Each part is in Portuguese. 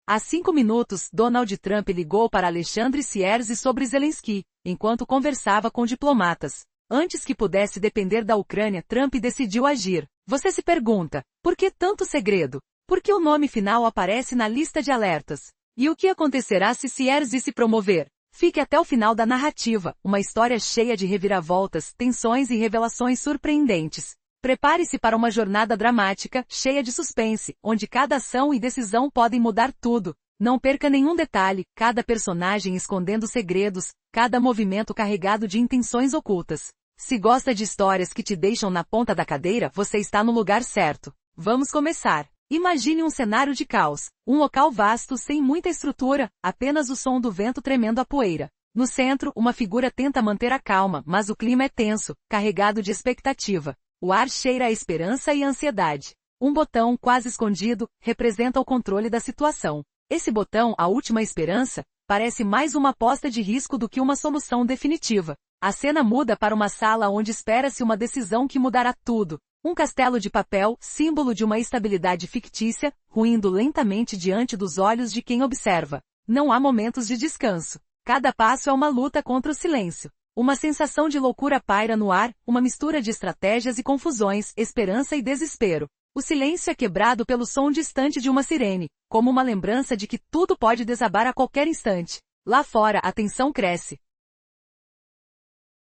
Há 5 minutos, Donald Trump ligou para Alexandre Sierzi sobre Zelensky, enquanto conversava com diplomatas. Antes que pudesse depender da Ucrânia, Trump decidiu agir. Você se pergunta, por que tanto segredo? Por que o nome final aparece na lista de alertas? E o que acontecerá se Sierzi se promover? Fique até o final da narrativa, uma história cheia de reviravoltas, tensões e revelações surpreendentes. Prepare-se para uma jornada dramática, cheia de suspense, onde cada ação e decisão podem mudar tudo. Não perca nenhum detalhe, cada personagem escondendo segredos, cada movimento carregado de intenções ocultas. Se gosta de histórias que te deixam na ponta da cadeira, você está no lugar certo. Vamos começar. Imagine um cenário de caos, um local vasto sem muita estrutura, apenas o som do vento tremendo a poeira. No centro, uma figura tenta manter a calma, mas o clima é tenso, carregado de expectativa. O ar cheira a esperança e a ansiedade. Um botão, quase escondido, representa o controle da situação. Esse botão, a última esperança, parece mais uma aposta de risco do que uma solução definitiva. A cena muda para uma sala onde espera-se uma decisão que mudará tudo. Um castelo de papel, símbolo de uma estabilidade fictícia, ruindo lentamente diante dos olhos de quem observa. Não há momentos de descanso. Cada passo é uma luta contra o silêncio. Uma sensação de loucura paira no ar, uma mistura de estratégias e confusões, esperança e desespero. O silêncio é quebrado pelo som distante de uma sirene, como uma lembrança de que tudo pode desabar a qualquer instante. Lá fora, a tensão cresce.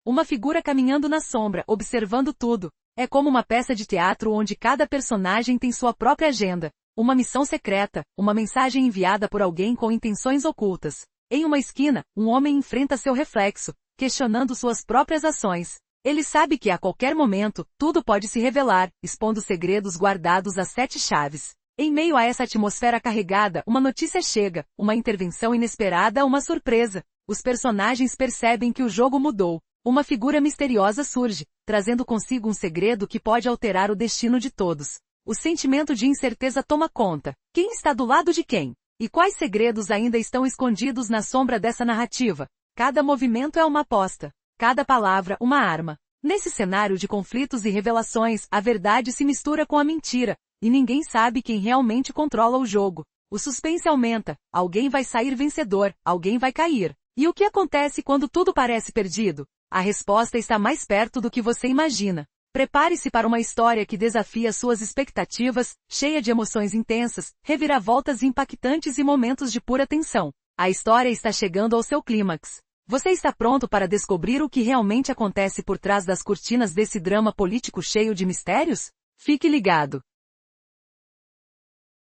Uma figura caminhando na sombra, observando tudo. É como uma peça de teatro onde cada personagem tem sua própria agenda. Uma missão secreta, uma mensagem enviada por alguém com intenções ocultas. Em uma esquina, um homem enfrenta seu reflexo, questionando suas próprias ações. Ele sabe que a qualquer momento, tudo pode se revelar, expondo segredos guardados a 7 chaves. Em meio a essa atmosfera carregada, uma notícia chega, uma intervenção inesperada, uma surpresa. Os personagens percebem que o jogo mudou. Uma figura misteriosa surge, trazendo consigo um segredo que pode alterar o destino de todos. O sentimento de incerteza toma conta. Quem está do lado de quem? E quais segredos ainda estão escondidos na sombra dessa narrativa? Cada movimento é uma aposta. Cada palavra, uma arma. Nesse cenário de conflitos e revelações, a verdade se mistura com a mentira, e ninguém sabe quem realmente controla o jogo. O suspense aumenta. Alguém vai sair vencedor, alguém vai cair. E o que acontece quando tudo parece perdido? A resposta está mais perto do que você imagina. Prepare-se para uma história que desafia suas expectativas, cheia de emoções intensas, reviravoltas impactantes e momentos de pura tensão. A história está chegando ao seu clímax. Você está pronto para descobrir o que realmente acontece por trás das cortinas desse drama político cheio de mistérios? Fique ligado.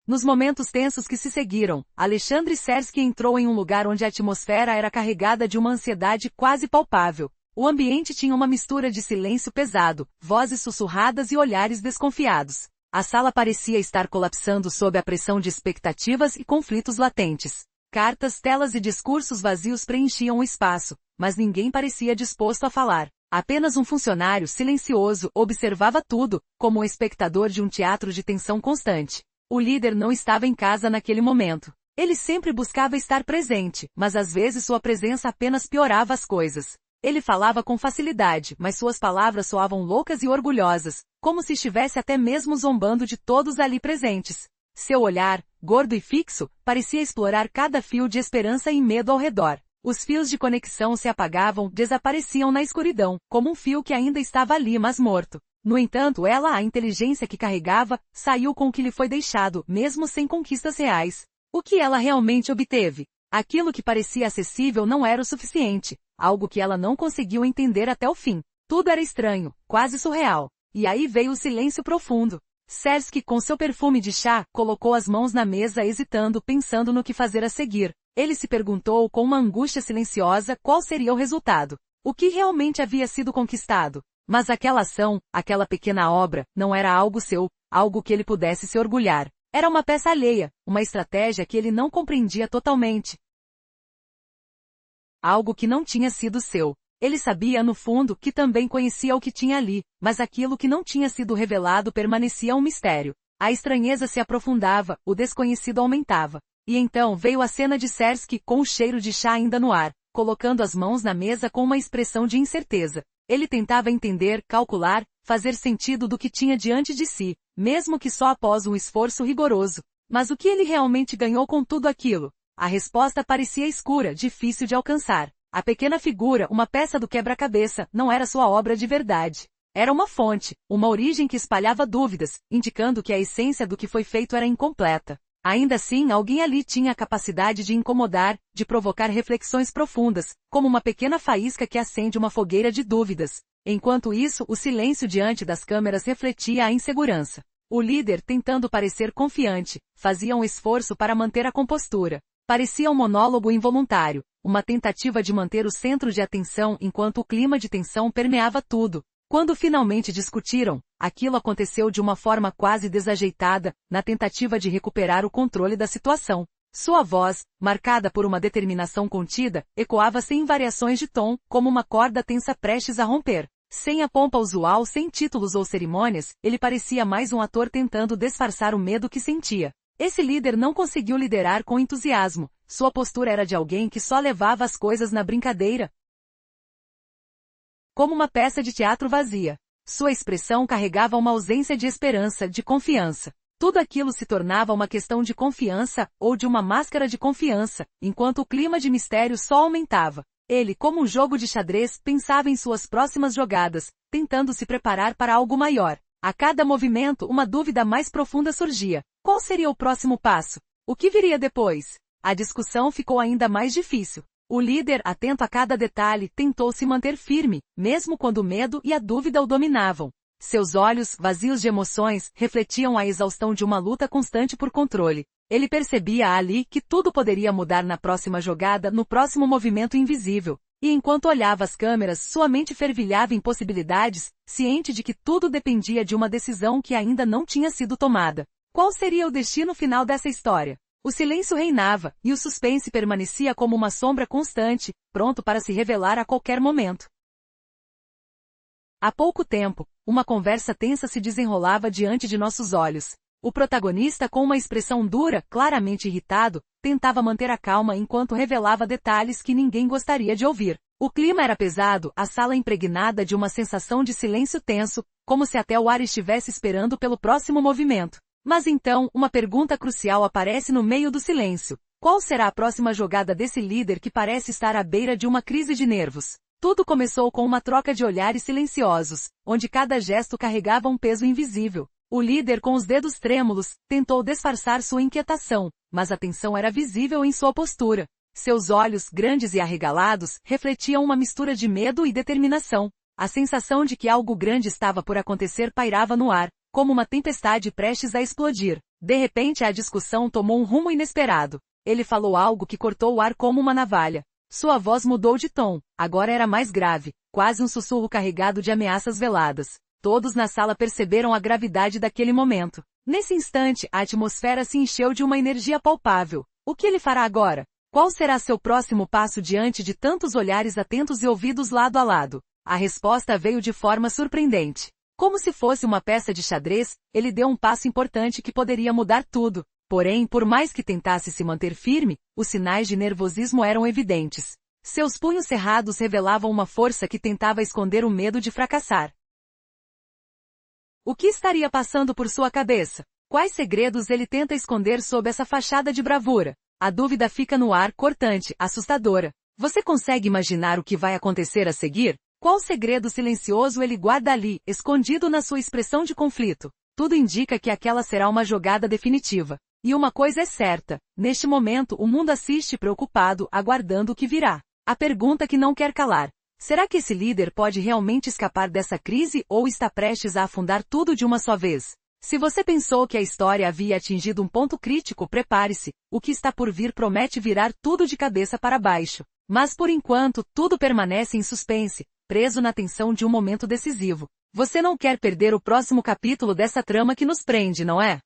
Nos momentos tensos que se seguiram, Alexandre Sierzi entrou em um lugar onde a atmosfera era carregada de uma ansiedade quase palpável. O ambiente tinha uma mistura de silêncio pesado, vozes sussurradas e olhares desconfiados. A sala parecia estar colapsando sob a pressão de expectativas e conflitos latentes. Cartas, telas e discursos vazios preenchiam o espaço, mas ninguém parecia disposto a falar. Apenas um funcionário silencioso observava tudo, como um espectador de um teatro de tensão constante. O líder não estava em casa naquele momento. Ele sempre buscava estar presente, mas às vezes sua presença apenas piorava as coisas. Ele falava com facilidade, mas suas palavras soavam loucas e orgulhosas, como se estivesse até mesmo zombando de todos ali presentes. Seu olhar, gordo e fixo, parecia explorar cada fio de esperança e medo ao redor. Os fios de conexão se apagavam, desapareciam na escuridão, como um fio que ainda estava ali mas morto. No entanto, a inteligência que carregava, saiu com o que lhe foi deixado, mesmo sem conquistas reais. O que ela realmente obteve? Aquilo que parecia acessível não era o suficiente, algo que ela não conseguiu entender até o fim. Tudo era estranho, quase surreal. E aí veio o silêncio profundo. Sierzi, com seu perfume de chá, colocou as mãos na mesa hesitando, pensando no que fazer a seguir. Ele se perguntou com uma angústia silenciosa qual seria o resultado. O que realmente havia sido conquistado? Mas aquela ação, aquela pequena obra, não era algo seu, algo que ele pudesse se orgulhar. Era uma peça alheia, uma estratégia que ele não compreendia totalmente. Algo que não tinha sido seu. Ele sabia no fundo que também conhecia o que tinha ali, mas aquilo que não tinha sido revelado permanecia um mistério. A estranheza se aprofundava, o desconhecido aumentava. E então veio a cena de Sierzi com o cheiro de chá ainda no ar, colocando as mãos na mesa com uma expressão de incerteza. Ele tentava entender, calcular, fazer sentido do que tinha diante de si, mesmo que só após um esforço rigoroso. Mas o que ele realmente ganhou com tudo aquilo? A resposta parecia escura, difícil de alcançar. A pequena figura, uma peça do quebra-cabeça, não era sua obra de verdade. Era uma fonte, uma origem que espalhava dúvidas, indicando que a essência do que foi feito era incompleta. Ainda assim, alguém ali tinha a capacidade de incomodar, de provocar reflexões profundas, como uma pequena faísca que acende uma fogueira de dúvidas. Enquanto isso, o silêncio diante das câmeras refletia a insegurança. O líder, tentando parecer confiante, fazia um esforço para manter a compostura. Parecia um monólogo involuntário, uma tentativa de manter o centro de atenção enquanto o clima de tensão permeava tudo. Quando finalmente discutiram, aquilo aconteceu de uma forma quase desajeitada, na tentativa de recuperar o controle da situação. Sua voz, marcada por uma determinação contida, ecoava sem variações de tom, como uma corda tensa prestes a romper. Sem a pompa usual, sem títulos ou cerimônias, ele parecia mais um ator tentando disfarçar o medo que sentia. Esse líder não conseguiu liderar com entusiasmo. Sua postura era de alguém que só levava as coisas na brincadeira, como uma peça de teatro vazia. Sua expressão carregava uma ausência de esperança, de confiança. Tudo aquilo se tornava uma questão de confiança, ou de uma máscara de confiança, enquanto o clima de mistério só aumentava. Ele, como um jogo de xadrez, pensava em suas próximas jogadas, tentando se preparar para algo maior. A cada movimento, uma dúvida mais profunda surgia. Qual seria o próximo passo? O que viria depois? A discussão ficou ainda mais difícil. O líder, atento a cada detalhe, tentou se manter firme, mesmo quando o medo e a dúvida o dominavam. Seus olhos, vazios de emoções, refletiam a exaustão de uma luta constante por controle. Ele percebia ali que tudo poderia mudar na próxima jogada, no próximo movimento invisível. E enquanto olhava as câmeras, sua mente fervilhava em possibilidades, ciente de que tudo dependia de uma decisão que ainda não tinha sido tomada. Qual seria o destino final dessa história? O silêncio reinava, e o suspense permanecia como uma sombra constante, pronto para se revelar a qualquer momento. Há pouco tempo, uma conversa tensa se desenrolava diante de nossos olhos. O protagonista, com uma expressão dura, claramente irritado, tentava manter a calma enquanto revelava detalhes que ninguém gostaria de ouvir. O clima era pesado, a sala impregnada de uma sensação de silêncio tenso, como se até o ar estivesse esperando pelo próximo movimento. Mas então, uma pergunta crucial aparece no meio do silêncio. Qual será a próxima jogada desse líder que parece estar à beira de uma crise de nervos? Tudo começou com uma troca de olhares silenciosos, onde cada gesto carregava um peso invisível. O líder, com os dedos trêmulos, tentou disfarçar sua inquietação, mas a tensão era visível em sua postura. Seus olhos, grandes e arregalados, refletiam uma mistura de medo e determinação. A sensação de que algo grande estava por acontecer pairava no ar, como uma tempestade prestes a explodir. De repente a discussão tomou um rumo inesperado. Ele falou algo que cortou o ar como uma navalha. Sua voz mudou de tom, agora era mais grave, quase um sussurro carregado de ameaças veladas. Todos na sala perceberam a gravidade daquele momento. Nesse instante, a atmosfera se encheu de uma energia palpável. O que ele fará agora? Qual será seu próximo passo diante de tantos olhares atentos e ouvidos lado a lado? A resposta veio de forma surpreendente. Como se fosse uma peça de xadrez, ele deu um passo importante que poderia mudar tudo. Porém, por mais que tentasse se manter firme, os sinais de nervosismo eram evidentes. Seus punhos cerrados revelavam uma força que tentava esconder o medo de fracassar. O que estaria passando por sua cabeça? Quais segredos ele tenta esconder sob essa fachada de bravura? A dúvida fica no ar, cortante, assustadora. Você consegue imaginar o que vai acontecer a seguir? Qual segredo silencioso ele guarda ali, escondido na sua expressão de conflito? Tudo indica que aquela será uma jogada definitiva. E uma coisa é certa, neste momento o mundo assiste preocupado, aguardando o que virá. A pergunta que não quer calar. Será que esse líder pode realmente escapar dessa crise ou está prestes a afundar tudo de uma só vez? Se você pensou que a história havia atingido um ponto crítico, prepare-se. O que está por vir promete virar tudo de cabeça para baixo. Mas por enquanto, tudo permanece em suspense, preso na tensão de um momento decisivo. Você não quer perder o próximo capítulo dessa trama que nos prende, não é?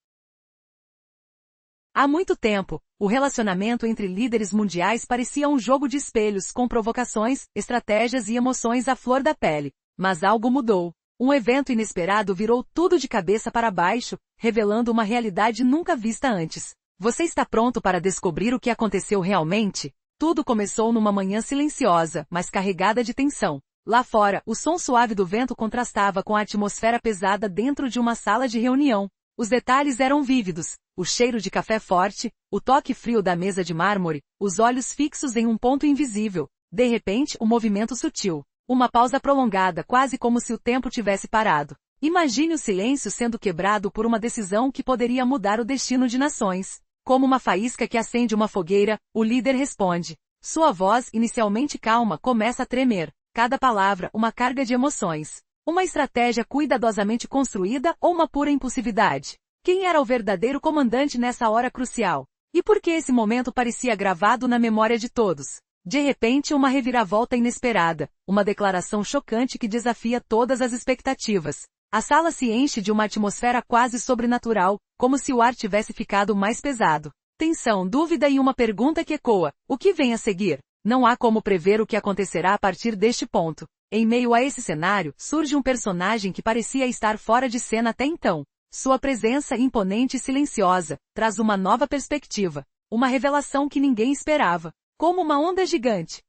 Há muito tempo, o relacionamento entre líderes mundiais parecia um jogo de espelhos com provocações, estratégias e emoções à flor da pele. Mas algo mudou. Um evento inesperado virou tudo de cabeça para baixo, revelando uma realidade nunca vista antes. Você está pronto para descobrir o que aconteceu realmente? Tudo começou numa manhã silenciosa, mas carregada de tensão. Lá fora, o som suave do vento contrastava com a atmosfera pesada dentro de uma sala de reunião. Os detalhes eram vívidos, o cheiro de café forte, o toque frio da mesa de mármore, os olhos fixos em um ponto invisível. De repente, um movimento sutil. Uma pausa prolongada, quase como se o tempo tivesse parado. Imagine o silêncio sendo quebrado por uma decisão que poderia mudar o destino de nações. Como uma faísca que acende uma fogueira, o líder responde. Sua voz, inicialmente calma, começa a tremer. Cada palavra, uma carga de emoções. Uma estratégia cuidadosamente construída ou uma pura impulsividade? Quem era o verdadeiro comandante nessa hora crucial? E por que esse momento parecia gravado na memória de todos? De repente, uma reviravolta inesperada, uma declaração chocante que desafia todas as expectativas. A sala se enche de uma atmosfera quase sobrenatural, como se o ar tivesse ficado mais pesado. Tensão, dúvida e uma pergunta que ecoa. O que vem a seguir? Não há como prever o que acontecerá a partir deste ponto. Em meio a esse cenário, surge um personagem que parecia estar fora de cena até então. Sua presença imponente e silenciosa traz uma nova perspectiva, uma revelação que ninguém esperava, como uma onda gigante.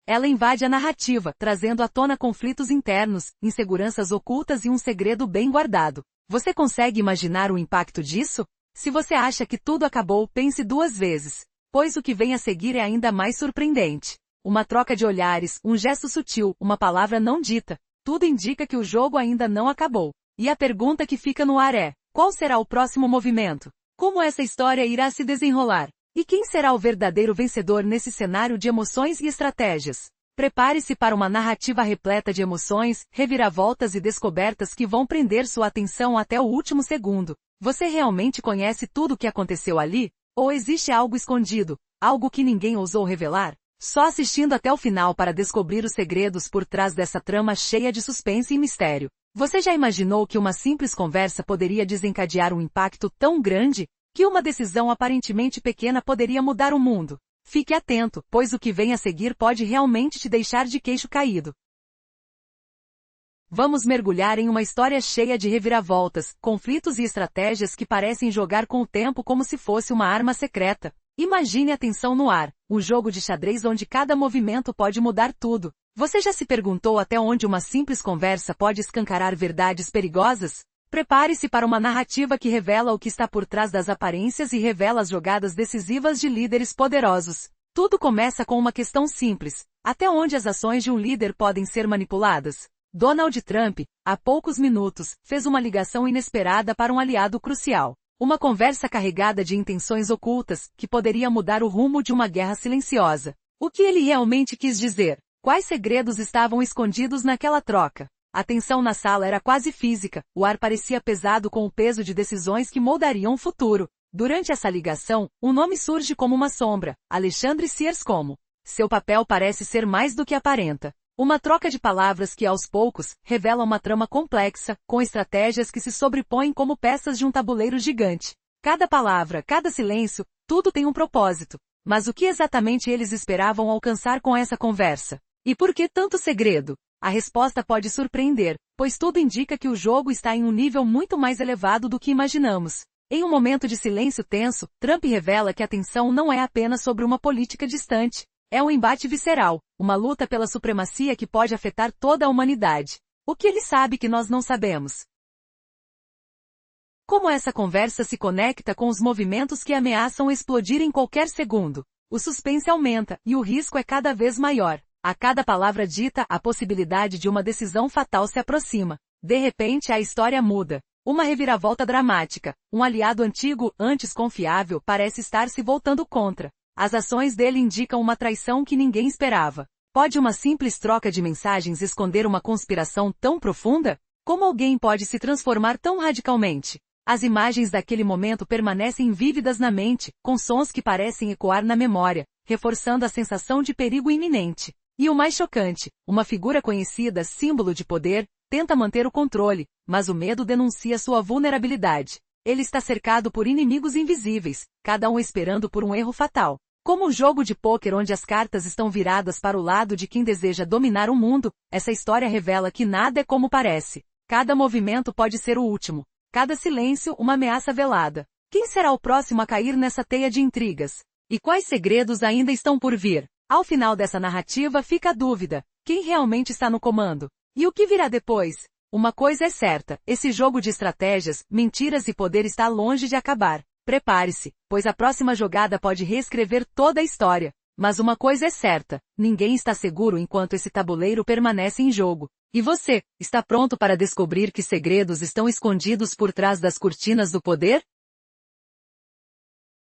Ela invade a narrativa, trazendo à tona conflitos internos, inseguranças ocultas e um segredo bem guardado. Você consegue imaginar o impacto disso? Se você acha que tudo acabou, pense duas vezes, pois o que vem a seguir é ainda mais surpreendente. Uma troca de olhares, um gesto sutil, uma palavra não dita. Tudo indica que o jogo ainda não acabou. E a pergunta que fica no ar é: qual será o próximo movimento? Como essa história irá se desenrolar? E quem será o verdadeiro vencedor nesse cenário de emoções e estratégias? Prepare-se para uma narrativa repleta de emoções, reviravoltas e descobertas que vão prender sua atenção até o último segundo. Você realmente conhece tudo o que aconteceu ali? Ou existe algo escondido, algo que ninguém ousou revelar? Só assistindo até o final para descobrir os segredos por trás dessa trama cheia de suspense e mistério. Você já imaginou que uma simples conversa poderia desencadear um impacto tão grande? Que uma decisão aparentemente pequena poderia mudar o mundo? Fique atento, pois o que vem a seguir pode realmente te deixar de queixo caído. Vamos mergulhar em uma história cheia de reviravoltas, conflitos e estratégias que parecem jogar com o tempo como se fosse uma arma secreta. Imagine a tensão no ar, um jogo de xadrez onde cada movimento pode mudar tudo. Você já se perguntou até onde uma simples conversa pode escancarar verdades perigosas? Prepare-se para uma narrativa que revela o que está por trás das aparências e revela as jogadas decisivas de líderes poderosos. Tudo começa com uma questão simples: até onde as ações de um líder podem ser manipuladas? Donald Trump, há poucos minutos, fez uma ligação inesperada para um aliado crucial. Uma conversa carregada de intenções ocultas, que poderia mudar o rumo de uma guerra silenciosa. O que ele realmente quis dizer? Quais segredos estavam escondidos naquela troca? A tensão na sala era quase física, o ar parecia pesado com o peso de decisões que moldariam o futuro. Durante essa ligação, um nome surge como uma sombra: Alexandre Sears Como. Seu papel parece ser mais do que aparenta. Uma troca de palavras que, aos poucos, revela uma trama complexa, com estratégias que se sobrepõem como peças de um tabuleiro gigante. Cada palavra, cada silêncio, tudo tem um propósito. Mas o que exatamente eles esperavam alcançar com essa conversa? E por que tanto segredo? A resposta pode surpreender, pois tudo indica que o jogo está em um nível muito mais elevado do que imaginamos. Em um momento de silêncio tenso, Trump revela que a tensão não é apenas sobre uma política distante. É um embate visceral, uma luta pela supremacia que pode afetar toda a humanidade. O que ele sabe que nós não sabemos? Como essa conversa se conecta com os movimentos que ameaçam explodir em qualquer segundo? O suspense aumenta, e o risco é cada vez maior. A cada palavra dita, a possibilidade de uma decisão fatal se aproxima. De repente, a história muda. Uma reviravolta dramática. Um aliado antigo, antes confiável, parece estar se voltando contra. As ações dele indicam uma traição que ninguém esperava. Pode uma simples troca de mensagens esconder uma conspiração tão profunda? Como alguém pode se transformar tão radicalmente? As imagens daquele momento permanecem vívidas na mente, com sons que parecem ecoar na memória, reforçando a sensação de perigo iminente. E o mais chocante, uma figura conhecida, símbolo de poder, tenta manter o controle, mas o medo denuncia sua vulnerabilidade. Ele está cercado por inimigos invisíveis, cada um esperando por um erro fatal. Como um jogo de pôquer onde as cartas estão viradas para o lado de quem deseja dominar o mundo, essa história revela que nada é como parece. Cada movimento pode ser o último. Cada silêncio, uma ameaça velada. Quem será o próximo a cair nessa teia de intrigas? E quais segredos ainda estão por vir? Ao final dessa narrativa fica a dúvida: quem realmente está no comando? E o que virá depois? Uma coisa é certa, esse jogo de estratégias, mentiras e poder está longe de acabar. Prepare-se, pois a próxima jogada pode reescrever toda a história. Mas uma coisa é certa, ninguém está seguro enquanto esse tabuleiro permanece em jogo. E você, está pronto para descobrir que segredos estão escondidos por trás das cortinas do poder?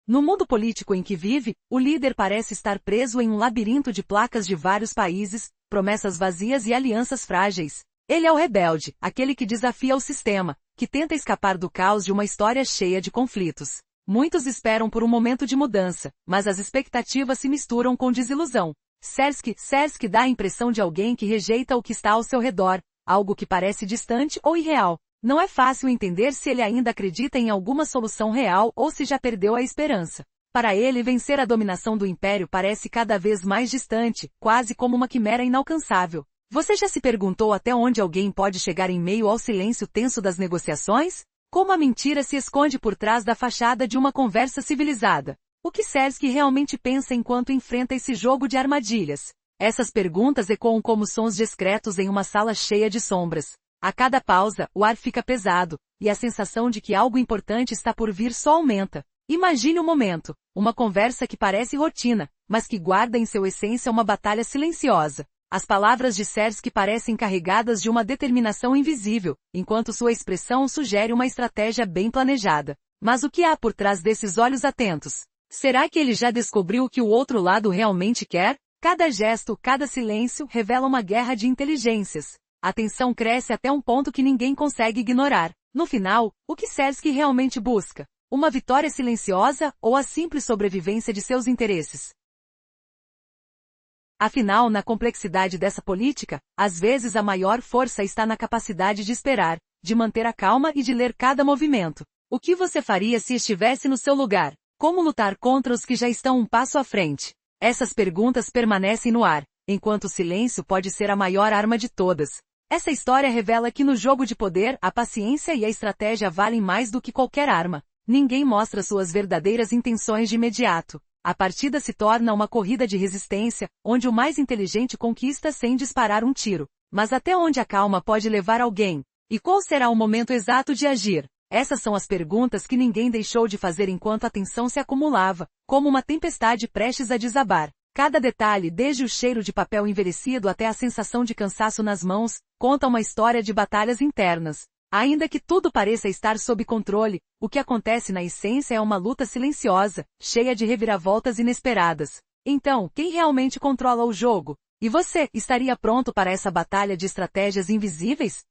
No mundo político em que vive, o líder parece estar preso em um labirinto de placas de vários países, promessas vazias e alianças frágeis. Ele é o rebelde, aquele que desafia o sistema, que tenta escapar do caos de uma história cheia de conflitos. Muitos esperam por um momento de mudança, mas as expectativas se misturam com desilusão. Sersky dá a impressão de alguém que rejeita o que está ao seu redor, algo que parece distante ou irreal. Não é fácil entender se ele ainda acredita em alguma solução real ou se já perdeu a esperança. Para ele, vencer a dominação do império parece cada vez mais distante, quase como uma quimera inalcançável. Você já se perguntou até onde alguém pode chegar em meio ao silêncio tenso das negociações? Como a mentira se esconde por trás da fachada de uma conversa civilizada? O que Sersky realmente pensa enquanto enfrenta esse jogo de armadilhas? Essas perguntas ecoam como sons discretos em uma sala cheia de sombras. A cada pausa, o ar fica pesado, e a sensação de que algo importante está por vir só aumenta. Imagine um momento, uma conversa que parece rotina, mas que guarda em seu essência uma batalha silenciosa. As palavras de Sersky parecem carregadas de uma determinação invisível, enquanto sua expressão sugere uma estratégia bem planejada. Mas o que há por trás desses olhos atentos? Será que ele já descobriu o que o outro lado realmente quer? Cada gesto, cada silêncio revela uma guerra de inteligências. A tensão cresce até um ponto que ninguém consegue ignorar. No final, o que Sersky realmente busca? Uma vitória silenciosa ou a simples sobrevivência de seus interesses? Afinal, na complexidade dessa política, às vezes a maior força está na capacidade de esperar, de manter a calma e de ler cada movimento. O que você faria se estivesse no seu lugar? Como lutar contra os que já estão um passo à frente? Essas perguntas permanecem no ar, enquanto o silêncio pode ser a maior arma de todas. Essa história revela que no jogo de poder, a paciência e a estratégia valem mais do que qualquer arma. Ninguém mostra suas verdadeiras intenções de imediato. A partida se torna uma corrida de resistência, onde o mais inteligente conquista sem disparar um tiro. Mas até onde a calma pode levar alguém? E qual será o momento exato de agir? Essas são as perguntas que ninguém deixou de fazer enquanto a tensão se acumulava, como uma tempestade prestes a desabar. Cada detalhe, desde o cheiro de papel envelhecido até a sensação de cansaço nas mãos, conta uma história de batalhas internas. Ainda que tudo pareça estar sob controle, o que acontece na essência é uma luta silenciosa, cheia de reviravoltas inesperadas. Então, quem realmente controla o jogo? E você, estaria pronto para essa batalha de estratégias invisíveis?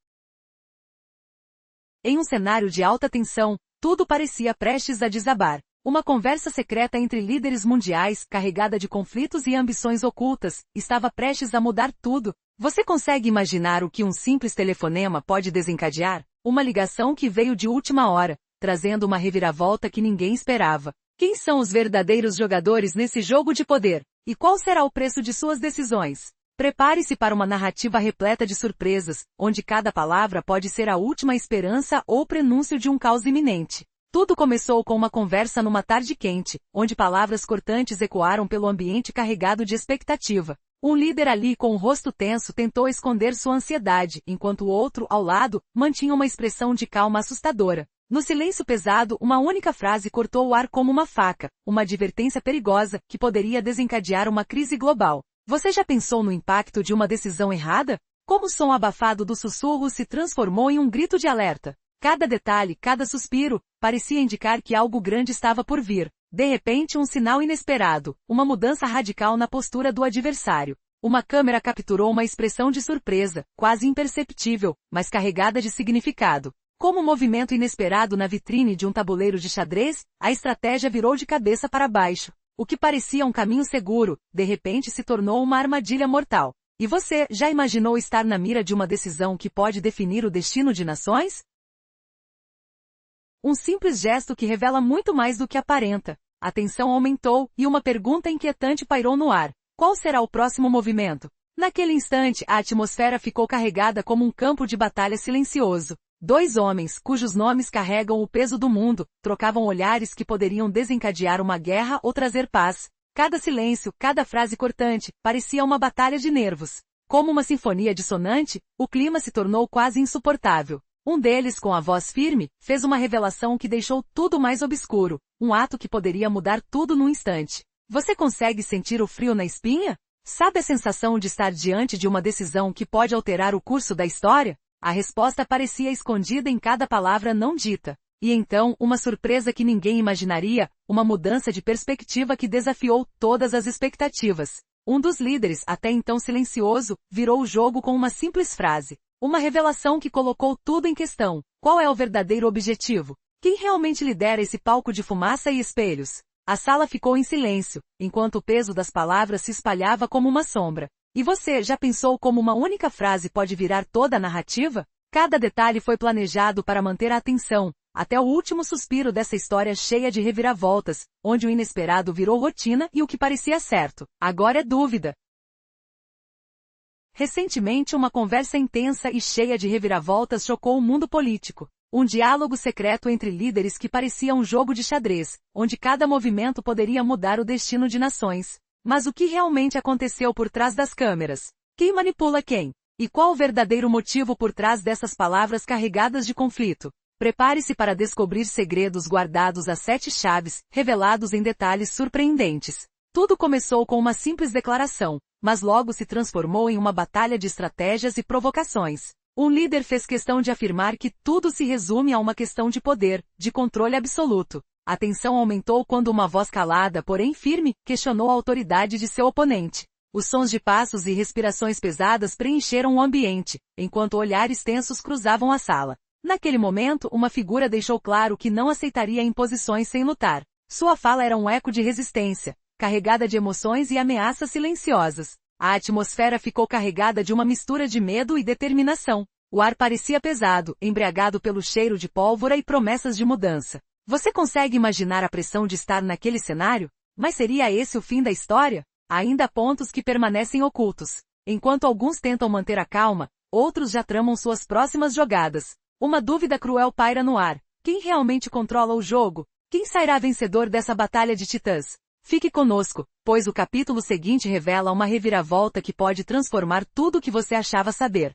Em um cenário de alta tensão, tudo parecia prestes a desabar. Uma conversa secreta entre líderes mundiais, carregada de conflitos e ambições ocultas, estava prestes a mudar tudo. Você consegue imaginar o que um simples telefonema pode desencadear? Uma ligação que veio de última hora, trazendo uma reviravolta que ninguém esperava. Quem são os verdadeiros jogadores nesse jogo de poder? E qual será o preço de suas decisões? Prepare-se para uma narrativa repleta de surpresas, onde cada palavra pode ser a última esperança ou prenúncio de um caos iminente. Tudo começou com uma conversa numa tarde quente, onde palavras cortantes ecoaram pelo ambiente carregado de expectativa. Um líder ali com o rosto tenso tentou esconder sua ansiedade, enquanto o outro, ao lado, mantinha uma expressão de calma assustadora. No silêncio pesado, uma única frase cortou o ar como uma faca, uma advertência perigosa, que poderia desencadear uma crise global. Você já pensou no impacto de uma decisão errada? Como o som abafado do sussurro se transformou em um grito de alerta? Cada detalhe, cada suspiro, parecia indicar que algo grande estava por vir. De repente, um sinal inesperado, uma mudança radical na postura do adversário. Uma câmera capturou uma expressão de surpresa, quase imperceptível, mas carregada de significado. Como um movimento inesperado na vitrine de um tabuleiro de xadrez, a estratégia virou de cabeça para baixo. O que parecia um caminho seguro, de repente se tornou uma armadilha mortal. E você, já imaginou estar na mira de uma decisão que pode definir o destino de nações? Um simples gesto que revela muito mais do que aparenta. A tensão aumentou, e uma pergunta inquietante pairou no ar. Qual será o próximo movimento? Naquele instante, a atmosfera ficou carregada como um campo de batalha silencioso. Dois homens, cujos nomes carregam o peso do mundo, trocavam olhares que poderiam desencadear uma guerra ou trazer paz. Cada silêncio, cada frase cortante, parecia uma batalha de nervos. Como uma sinfonia dissonante, o clima se tornou quase insuportável. Um deles, com a voz firme, fez uma revelação que deixou tudo mais obscuro, um ato que poderia mudar tudo num instante. Você consegue sentir o frio na espinha? Sabe a sensação de estar diante de uma decisão que pode alterar o curso da história? A resposta parecia escondida em cada palavra não dita. E então, uma surpresa que ninguém imaginaria, uma mudança de perspectiva que desafiou todas as expectativas. Um dos líderes, até então silencioso, virou o jogo com uma simples frase. Uma revelação que colocou tudo em questão. Qual é o verdadeiro objetivo? Quem realmente lidera esse palco de fumaça e espelhos? A sala ficou em silêncio, enquanto o peso das palavras se espalhava como uma sombra. E você já pensou como uma única frase pode virar toda a narrativa? Cada detalhe foi planejado para manter a atenção, até o último suspiro dessa história cheia de reviravoltas, onde o inesperado virou rotina e o que parecia certo, agora é dúvida. Recentemente uma conversa intensa e cheia de reviravoltas chocou o mundo político. Um diálogo secreto entre líderes que parecia um jogo de xadrez, onde cada movimento poderia mudar o destino de nações. Mas o que realmente aconteceu por trás das câmeras? Quem manipula quem? E qual o verdadeiro motivo por trás dessas palavras carregadas de conflito? Prepare-se para descobrir segredos guardados a 7 chaves, revelados em detalhes surpreendentes. Tudo começou com uma simples declaração, mas logo se transformou em uma batalha de estratégias e provocações. Um líder fez questão de afirmar que tudo se resume a uma questão de poder, de controle absoluto. A tensão aumentou quando uma voz calada, porém firme, questionou a autoridade de seu oponente. Os sons de passos e respirações pesadas preencheram o ambiente, enquanto olhares tensos cruzavam a sala. Naquele momento, uma figura deixou claro que não aceitaria imposições sem lutar. Sua fala era um eco de resistência, carregada de emoções e ameaças silenciosas. A atmosfera ficou carregada de uma mistura de medo e determinação. O ar parecia pesado, embriagado pelo cheiro de pólvora e promessas de mudança. Você consegue imaginar a pressão de estar naquele cenário? Mas seria esse o fim da história? Ainda há pontos que permanecem ocultos. Enquanto alguns tentam manter a calma, outros já tramam suas próximas jogadas. Uma dúvida cruel paira no ar. Quem realmente controla o jogo? Quem sairá vencedor dessa batalha de titãs? Fique conosco, pois o capítulo seguinte revela uma reviravolta que pode transformar tudo o que você achava saber.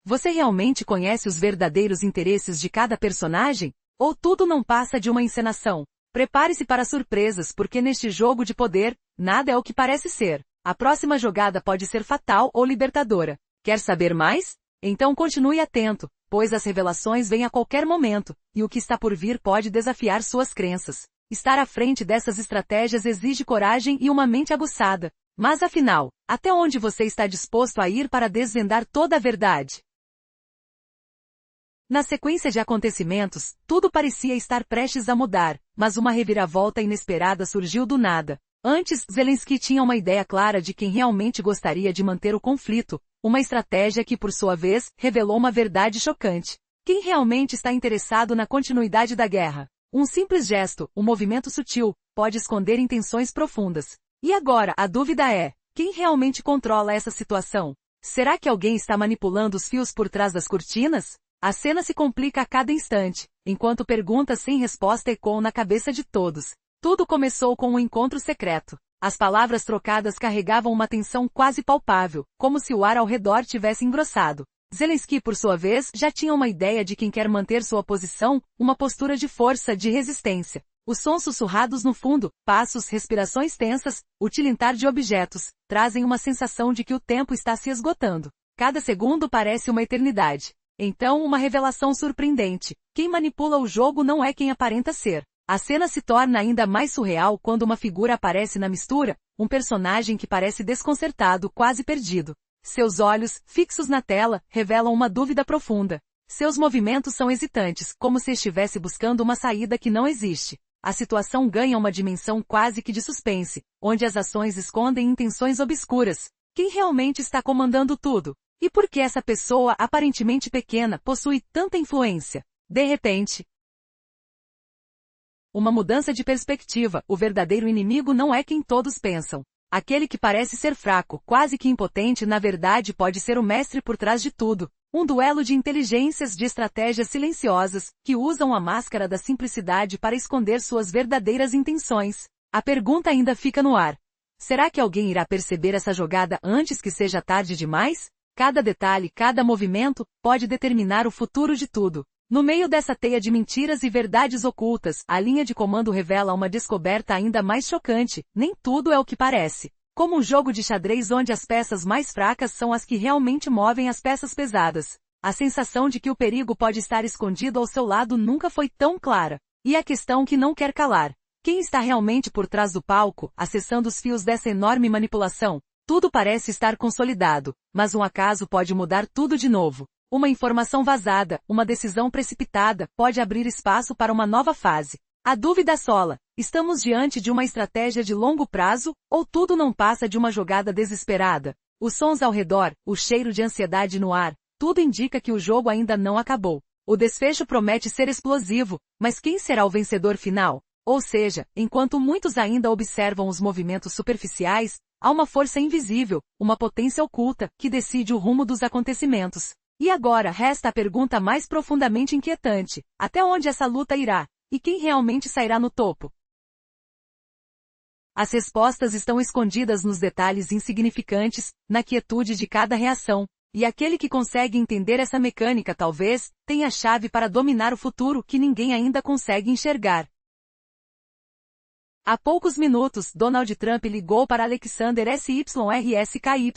Você realmente conhece os verdadeiros interesses de cada personagem? Ou tudo não passa de uma encenação? Prepare-se para surpresas, porque neste jogo de poder, nada é o que parece ser. A próxima jogada pode ser fatal ou libertadora. Quer saber mais? Então continue atento, pois as revelações vêm a qualquer momento, e o que está por vir pode desafiar suas crenças. Estar à frente dessas estratégias exige coragem e uma mente aguçada. Mas afinal, até onde você está disposto a ir para desvendar toda a verdade? Na sequência de acontecimentos, tudo parecia estar prestes a mudar, mas uma reviravolta inesperada surgiu do nada. Antes, Zelensky tinha uma ideia clara de quem realmente gostaria de manter o conflito, uma estratégia que, por sua vez, revelou uma verdade chocante. Quem realmente está interessado na continuidade da guerra? Um simples gesto, um movimento sutil, pode esconder intenções profundas. E agora, a dúvida é, quem realmente controla essa situação? Será que alguém está manipulando os fios por trás das cortinas? A cena se complica a cada instante, enquanto perguntas sem resposta ecoam na cabeça de todos. Tudo começou com um encontro secreto. As palavras trocadas carregavam uma tensão quase palpável, como se o ar ao redor tivesse engrossado. Zelensky, por sua vez, já tinha uma ideia de quem quer manter sua posição, uma postura de força, de resistência. Os sons sussurrados no fundo, passos, respirações tensas, o tilintar de objetos, trazem uma sensação de que o tempo está se esgotando. Cada segundo parece uma eternidade. Então, uma revelação surpreendente. Quem manipula o jogo não é quem aparenta ser. A cena se torna ainda mais surreal quando uma figura aparece na mistura, um personagem que parece desconcertado, quase perdido. Seus olhos, fixos na tela, revelam uma dúvida profunda. Seus movimentos são hesitantes, como se estivesse buscando uma saída que não existe. A situação ganha uma dimensão quase que de suspense, onde as ações escondem intenções obscuras. Quem realmente está comandando tudo? E por que essa pessoa, aparentemente pequena, possui tanta influência? De repente, uma mudança de perspectiva. O verdadeiro inimigo não é quem todos pensam. Aquele que parece ser fraco, quase que impotente, na verdade pode ser o mestre por trás de tudo. Um duelo de inteligências, de estratégias silenciosas, que usam a máscara da simplicidade para esconder suas verdadeiras intenções. A pergunta ainda fica no ar. Será que alguém irá perceber essa jogada antes que seja tarde demais? Cada detalhe, cada movimento, pode determinar o futuro de tudo. No meio dessa teia de mentiras e verdades ocultas, a linha de comando revela uma descoberta ainda mais chocante: nem tudo é o que parece. Como um jogo de xadrez onde as peças mais fracas são as que realmente movem as peças pesadas. A sensação de que o perigo pode estar escondido ao seu lado nunca foi tão clara. E a questão que não quer calar: quem está realmente por trás do palco, acessando os fios dessa enorme manipulação? Tudo parece estar consolidado, mas um acaso pode mudar tudo de novo. Uma informação vazada, uma decisão precipitada, pode abrir espaço para uma nova fase. A dúvida assola: estamos diante de uma estratégia de longo prazo, ou tudo não passa de uma jogada desesperada? Os sons ao redor, o cheiro de ansiedade no ar, tudo indica que o jogo ainda não acabou. O desfecho promete ser explosivo, mas quem será o vencedor final? Ou seja, enquanto muitos ainda observam os movimentos superficiais, há uma força invisível, uma potência oculta, que decide o rumo dos acontecimentos. E agora resta a pergunta mais profundamente inquietante: até onde essa luta irá? E quem realmente sairá no topo? As respostas estão escondidas nos detalhes insignificantes, na quietude de cada reação. E aquele que consegue entender essa mecânica talvez tenha a chave para dominar o futuro que ninguém ainda consegue enxergar. Há poucos minutos, Donald Trump ligou para Alexander SYRSKY,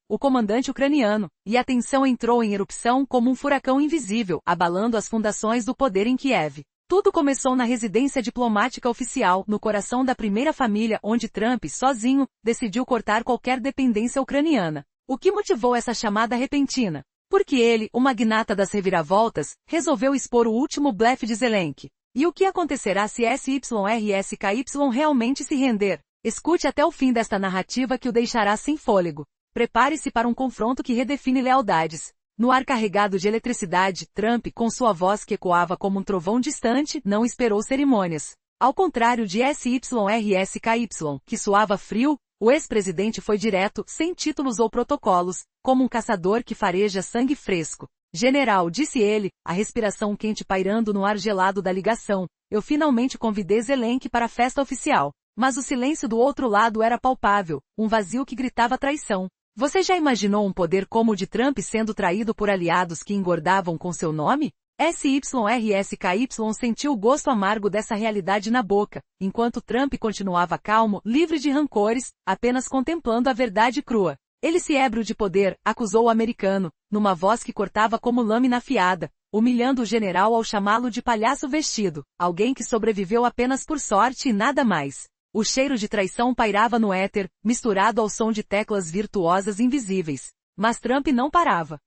o comandante ucraniano, e a tensão entrou em erupção como um furacão invisível, abalando as fundações do poder em Kiev. Tudo começou na residência diplomática oficial, no coração da primeira família, onde Trump, sozinho, decidiu cortar qualquer dependência ucraniana. O que motivou essa chamada repentina? Porque ele, o magnata das reviravoltas, resolveu expor o último blefe de Zelensky. E o que acontecerá se SYRSKY realmente se render? Escute até o fim desta narrativa que o deixará sem fôlego. Prepare-se para um confronto que redefine lealdades. No ar carregado de eletricidade, Trump, com sua voz que ecoava como um trovão distante, não esperou cerimônias. Ao contrário de SYRSKY, que soava frio, o ex-presidente foi direto, sem títulos ou protocolos, como um caçador que fareja sangue fresco. General, disse ele, a respiração quente pairando no ar gelado da ligação, eu finalmente convidei Zelensky para a festa oficial. Mas o silêncio do outro lado era palpável, um vazio que gritava traição. Você já imaginou um poder como o de Trump sendo traído por aliados que engordavam com seu nome? SYRSKY sentiu o gosto amargo dessa realidade na boca, enquanto Trump continuava calmo, livre de rancores, apenas contemplando a verdade crua. Ele se ébrio de poder, acusou o americano, numa voz que cortava como lâmina afiada, humilhando o general ao chamá-lo de palhaço vestido, alguém que sobreviveu apenas por sorte e nada mais. O cheiro de traição pairava no éter, misturado ao som de teclas virtuosas invisíveis. Mas Trump não parava.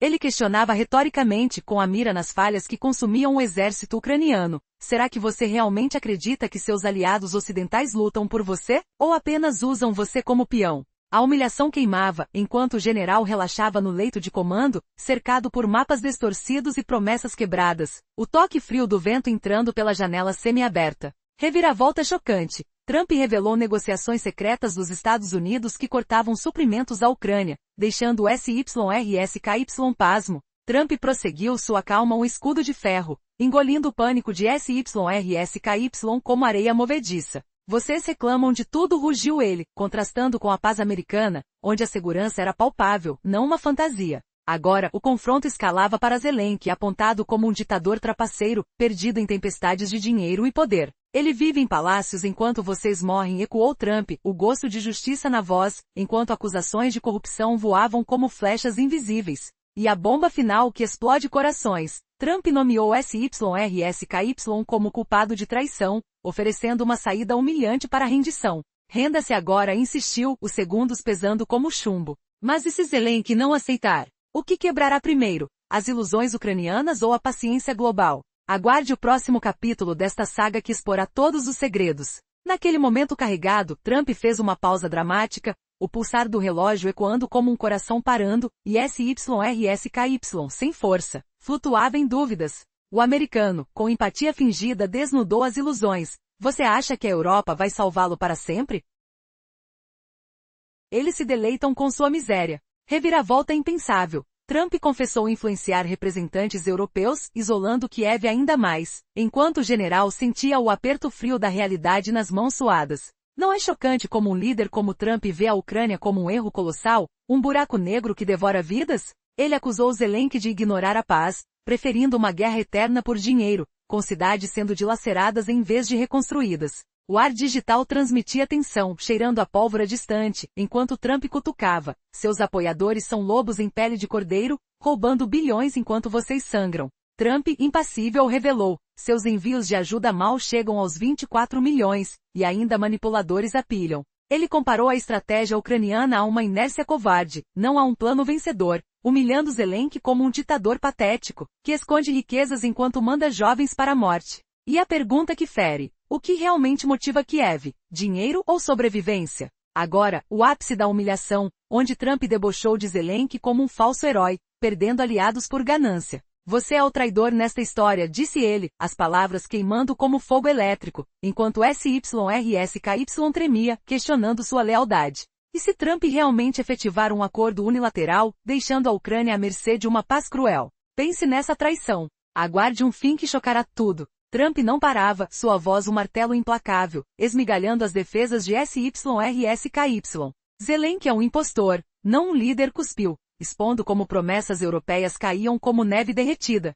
Ele questionava retoricamente, com a mira nas falhas que consumiam o exército ucraniano. Será que você realmente acredita que seus aliados ocidentais lutam por você? Ou apenas usam você como peão? A humilhação queimava, enquanto o general relaxava no leito de comando, cercado por mapas distorcidos e promessas quebradas. O toque frio do vento entrando pela janela semi-aberta. Reviravolta chocante. Trump revelou negociações secretas dos Estados Unidos que cortavam suprimentos à Ucrânia, deixando o SYRSKY pasmo. Trump prosseguiu sua calma um escudo de ferro, engolindo o pânico de SYRSKY como areia movediça. Vocês reclamam de tudo, rugiu ele, contrastando com a paz americana, onde a segurança era palpável, não uma fantasia. Agora, o confronto escalava para Zelensky, apontado como um ditador trapaceiro, perdido em tempestades de dinheiro e poder. Ele vive em palácios enquanto vocês morrem, ecoou Trump, o gosto de justiça na voz, enquanto acusações de corrupção voavam como flechas invisíveis. E a bomba final que explode corações. Trump nomeou SYRSKY como culpado de traição, oferecendo uma saída humilhante para a rendição. Renda-se agora, insistiu, os segundos pesando como chumbo. Mas e se Zelensky não aceitar? O que quebrará primeiro? As ilusões ucranianas ou a paciência global? Aguarde o próximo capítulo desta saga que exporá todos os segredos. Naquele momento carregado, Trump fez uma pausa dramática, o pulsar do relógio ecoando como um coração parando, e SYRSKY, sem força, flutuava em dúvidas. O americano, com empatia fingida, desnudou as ilusões. Você acha que a Europa vai salvá-lo para sempre? Eles se deleitam com sua miséria. Reviravolta impensável. Trump confessou influenciar representantes europeus, isolando Kiev ainda mais, enquanto o general sentia o aperto frio da realidade nas mãos suadas. Não é chocante como um líder como Trump vê a Ucrânia como um erro colossal, um buraco negro que devora vidas? Ele acusou Zelensky de ignorar a paz, preferindo uma guerra eterna por dinheiro, com cidades sendo dilaceradas em vez de reconstruídas. O ar digital transmitia tensão, cheirando a pólvora distante, enquanto Trump cutucava. Seus apoiadores são lobos em pele de cordeiro, roubando bilhões enquanto vocês sangram. Trump, impassível, revelou. Seus envios de ajuda mal chegam aos 24 milhões, e ainda manipuladores a pilham. Ele comparou a estratégia ucraniana a uma inércia covarde, não a um plano vencedor, humilhando Zelensky como um ditador patético, que esconde riquezas enquanto manda jovens para a morte. E a pergunta que fere: o que realmente motiva Kiev? Dinheiro ou sobrevivência? Agora, o ápice da humilhação, onde Trump debochou de Zelensky como um falso herói, perdendo aliados por ganância. Você é o traidor nesta história, disse ele, as palavras queimando como fogo elétrico, enquanto SYRSKY tremia, questionando sua lealdade. E se Trump realmente efetivar um acordo unilateral, deixando a Ucrânia à mercê de uma paz cruel? Pense nessa traição. Aguarde um fim que chocará tudo. Trump não parava, sua voz um martelo implacável, esmigalhando as defesas de SYRSKY. Zelensky é um impostor, não um líder, cuspiu, expondo como promessas europeias caíam como neve derretida,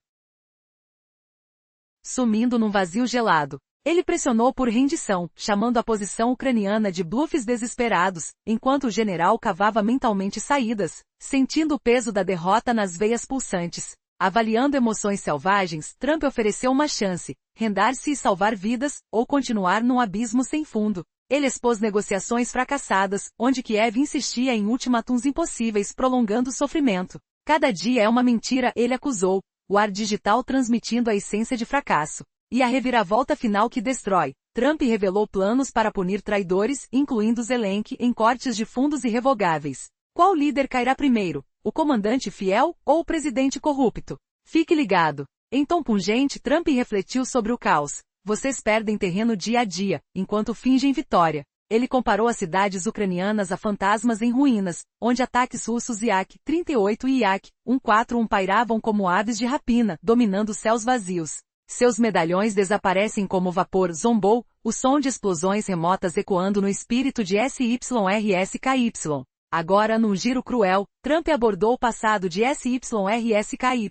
sumindo num vazio gelado. Ele pressionou por rendição, chamando a posição ucraniana de blufes desesperados, enquanto o general cavava mentalmente saídas, sentindo o peso da derrota nas veias pulsantes. Avaliando emoções selvagens, Trump ofereceu uma chance: rendar-se e salvar vidas, ou continuar num abismo sem fundo. Ele expôs negociações fracassadas, onde Kiev insistia em ultimátums impossíveis, prolongando o sofrimento. Cada dia é uma mentira, ele acusou, o ar digital transmitindo a essência de fracasso. E a reviravolta final que destrói. Trump revelou planos para punir traidores, incluindo Zelensky, em cortes de fundos irrevogáveis. Qual líder cairá primeiro? O comandante fiel, ou o presidente corrupto? Fique ligado. Em tom pungente, Trump refletiu sobre o caos. Vocês perdem terreno dia a dia, enquanto fingem vitória. Ele comparou as cidades ucranianas a fantasmas em ruínas, onde ataques russos Yak-38 e Yak-141 pairavam como aves de rapina, dominando céus vazios. Seus medalhões desaparecem como vapor, zombou, o som de explosões remotas ecoando no espírito de SYRSKY. Agora, num giro cruel, Trump abordou o passado de SYRSKY,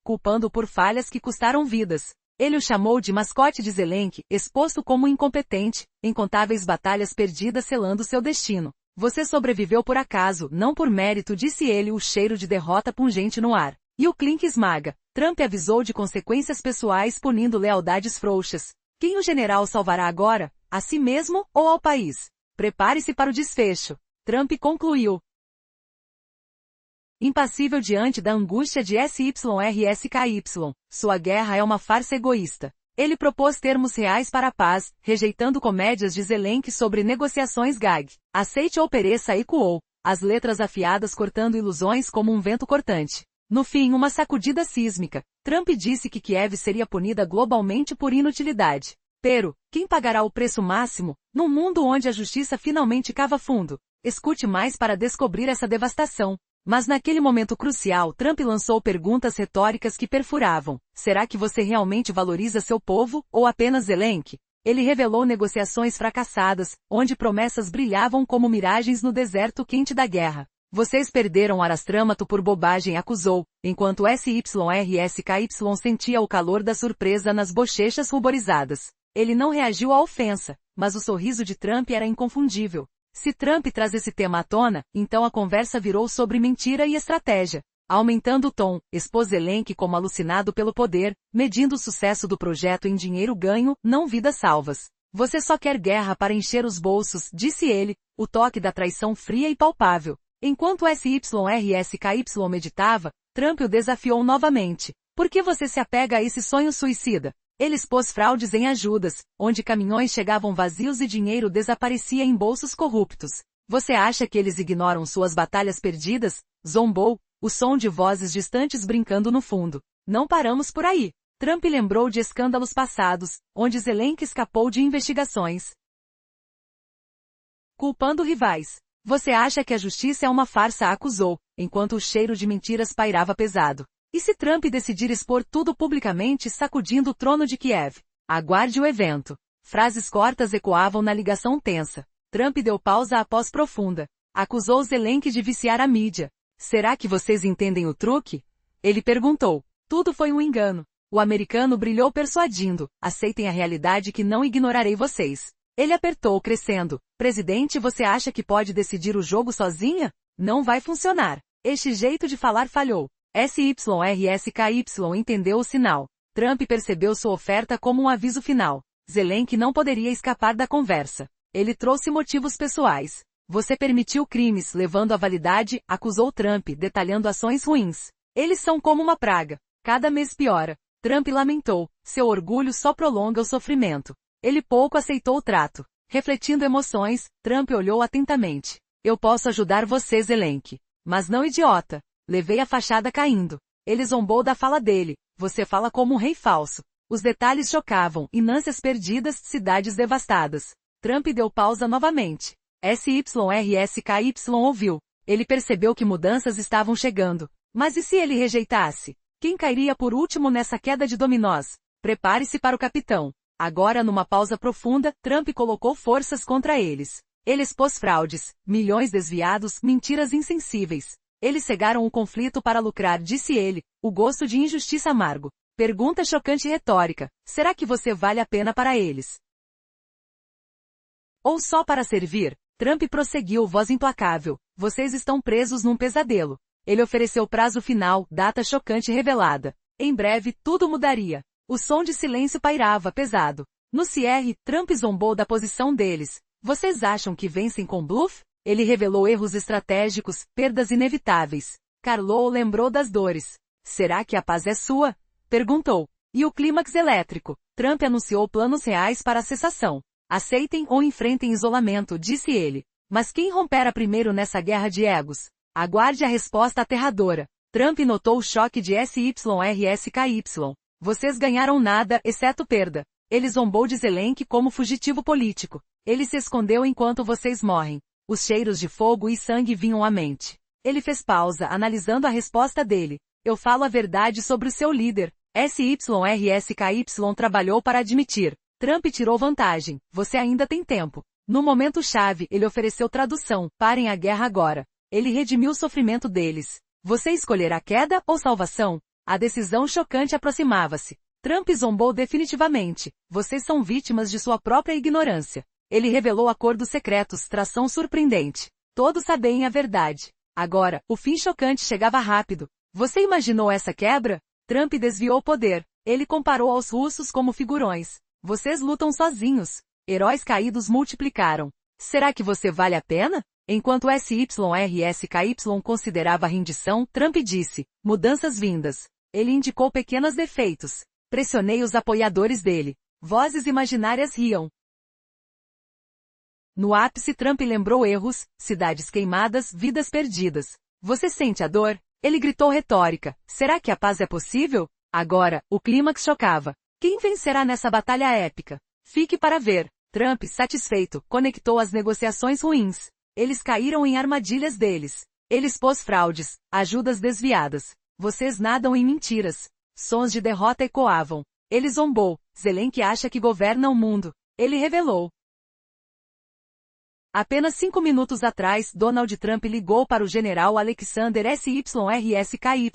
culpando por falhas que custaram vidas. Ele o chamou de mascote de Zelensky, exposto como incompetente, incontáveis batalhas perdidas selando seu destino. Você sobreviveu por acaso, não por mérito, disse ele, o cheiro de derrota pungente no ar. E o clink esmaga. Trump avisou de consequências pessoais punindo lealdades frouxas. Quem o general salvará agora? A si mesmo ou ao país? Prepare-se para o desfecho. Trump concluiu. Impassível diante da angústia de SYRSKY, sua guerra é uma farsa egoísta. Ele propôs termos reais para a paz, rejeitando comédias de Zelensky sobre negociações gag. Aceite ou pereça, ecoou, as letras afiadas cortando ilusões como um vento cortante. No fim, uma sacudida sísmica. Trump disse que Kiev seria punida globalmente por inutilidade. Pero, quem pagará o preço máximo, num mundo onde a justiça finalmente cava fundo? Escute mais para descobrir essa devastação. Mas naquele momento crucial, Trump lançou perguntas retóricas que perfuravam. Será que você realmente valoriza seu povo, ou apenas Zelensky? Ele revelou negociações fracassadas, onde promessas brilhavam como miragens no deserto quente da guerra. Vocês perderam Arastrâmato por bobagem, acusou, enquanto SYRSKY sentia o calor da surpresa nas bochechas ruborizadas. Ele não reagiu à ofensa, mas o sorriso de Trump era inconfundível. Se Trump traz esse tema à tona, então a conversa virou sobre mentira e estratégia. Aumentando o tom, expôs Zelensky como alucinado pelo poder, medindo o sucesso do projeto em dinheiro ganho, não vidas salvas. Você só quer guerra para encher os bolsos, disse ele, o toque da traição fria e palpável. Enquanto SYRSKY meditava, Trump o desafiou novamente. Por que você se apega a esse sonho suicida? Ele expôs fraudes em ajudas, onde caminhões chegavam vazios e dinheiro desaparecia em bolsos corruptos. Você acha que eles ignoram suas batalhas perdidas? Zombou, o som de vozes distantes brincando no fundo. Não paramos por aí. Trump lembrou de escândalos passados, onde Zelensky escapou de investigações, culpando rivais. Você acha que a justiça é uma farsa? Acusou, enquanto o cheiro de mentiras pairava pesado. E se Trump decidir expor tudo publicamente, sacudindo o trono de Kiev? Aguarde o evento. Frases cortas ecoavam na ligação tensa. Trump deu pausa após profunda. Acusou Zelensky de viciar a mídia. Será que vocês entendem o truque? Ele perguntou. Tudo foi um engano. O americano brilhou persuadindo. Aceitem a realidade que não ignorarei vocês. Ele apertou crescendo. Presidente, você acha que pode decidir o jogo sozinha? Não vai funcionar. Este jeito de falar falhou. SYRSKY entendeu o sinal. Trump percebeu sua oferta como um aviso final. Zelensky não poderia escapar da conversa. Ele trouxe motivos pessoais. Você permitiu crimes, levando à validade, acusou Trump, detalhando ações ruins. Eles são como uma praga. Cada mês piora. Trump lamentou. Seu orgulho só prolonga o sofrimento. Ele pouco aceitou o trato. Refletindo emoções, Trump olhou atentamente. Eu posso ajudar você, Zelensky. Mas não idiota. Levei a fachada caindo. Ele zombou da fala dele. Você fala como um rei falso. Os detalhes chocavam. Inâncias perdidas, cidades devastadas. Trump deu pausa novamente. SYRSKY ouviu. Ele percebeu que mudanças estavam chegando. Mas e se ele rejeitasse? Quem cairia por último nessa queda de dominós? Prepare-se para o capitão. Agora, numa pausa profunda, Trump colocou forças contra eles. Ele expôs fraudes, milhões desviados, mentiras insensíveis. Eles cegaram o conflito para lucrar, disse ele, o gosto de injustiça amargo. Pergunta chocante e retórica. Será que você vale a pena para eles? Ou só para servir? Trump prosseguiu, voz implacável. Vocês estão presos num pesadelo. Ele ofereceu prazo final, data chocante revelada. Em breve, tudo mudaria. O som de silêncio pairava pesado. No cierre, Trump zombou da posição deles. Vocês acham que vencem com bluff? Ele revelou erros estratégicos, perdas inevitáveis. Carlo lembrou das dores. Será que a paz é sua? Perguntou. E o clímax elétrico? Trump anunciou planos reais para a cessação. Aceitem ou enfrentem isolamento, disse ele. Mas quem romperá primeiro nessa guerra de egos? Aguarde a resposta aterradora. Trump notou o choque de SYRSKY. Vocês ganharam nada, exceto perda. Ele zombou de Zelensky como fugitivo político. Ele se escondeu enquanto vocês morrem. Os cheiros de fogo e sangue vinham à mente. Ele fez pausa, analisando a resposta dele. Eu falo a verdade sobre o seu líder. SYRSKY trabalhou para admitir. Trump tirou vantagem. Você ainda tem tempo. No momento-chave, ele ofereceu tradução. Parem a guerra agora. Ele redimiu o sofrimento deles. Você escolherá queda ou salvação? A decisão chocante aproximava-se. Trump zombou definitivamente. Vocês são vítimas de sua própria ignorância. Ele revelou acordos secretos, tração surpreendente. Todos sabem a verdade. Agora, o fim chocante chegava rápido. Você imaginou essa quebra? Trump desviou o poder. Ele comparou aos russos como figurões. Vocês lutam sozinhos. Heróis caídos multiplicaram. Será que você vale a pena? Enquanto SYRSKY considerava a rendição, Trump disse, mudanças vindas. Ele indicou pequenos defeitos. Pressionei os apoiadores dele. Vozes imaginárias riam. No ápice, Trump lembrou erros, cidades queimadas, vidas perdidas. Você sente a dor? Ele gritou retórica. Será que a paz é possível? Agora, o clímax chocava. Quem vencerá nessa batalha épica? Fique para ver. Trump, satisfeito, conectou as negociações ruins. Eles caíram em armadilhas deles. Ele expôs fraudes, ajudas desviadas. Vocês nadam em mentiras. Sons de derrota ecoavam. Ele zombou. Zelensky acha que governa o mundo. Ele revelou. Apenas 5 minutos atrás, Donald Trump ligou para o general Alexander SYRSKY,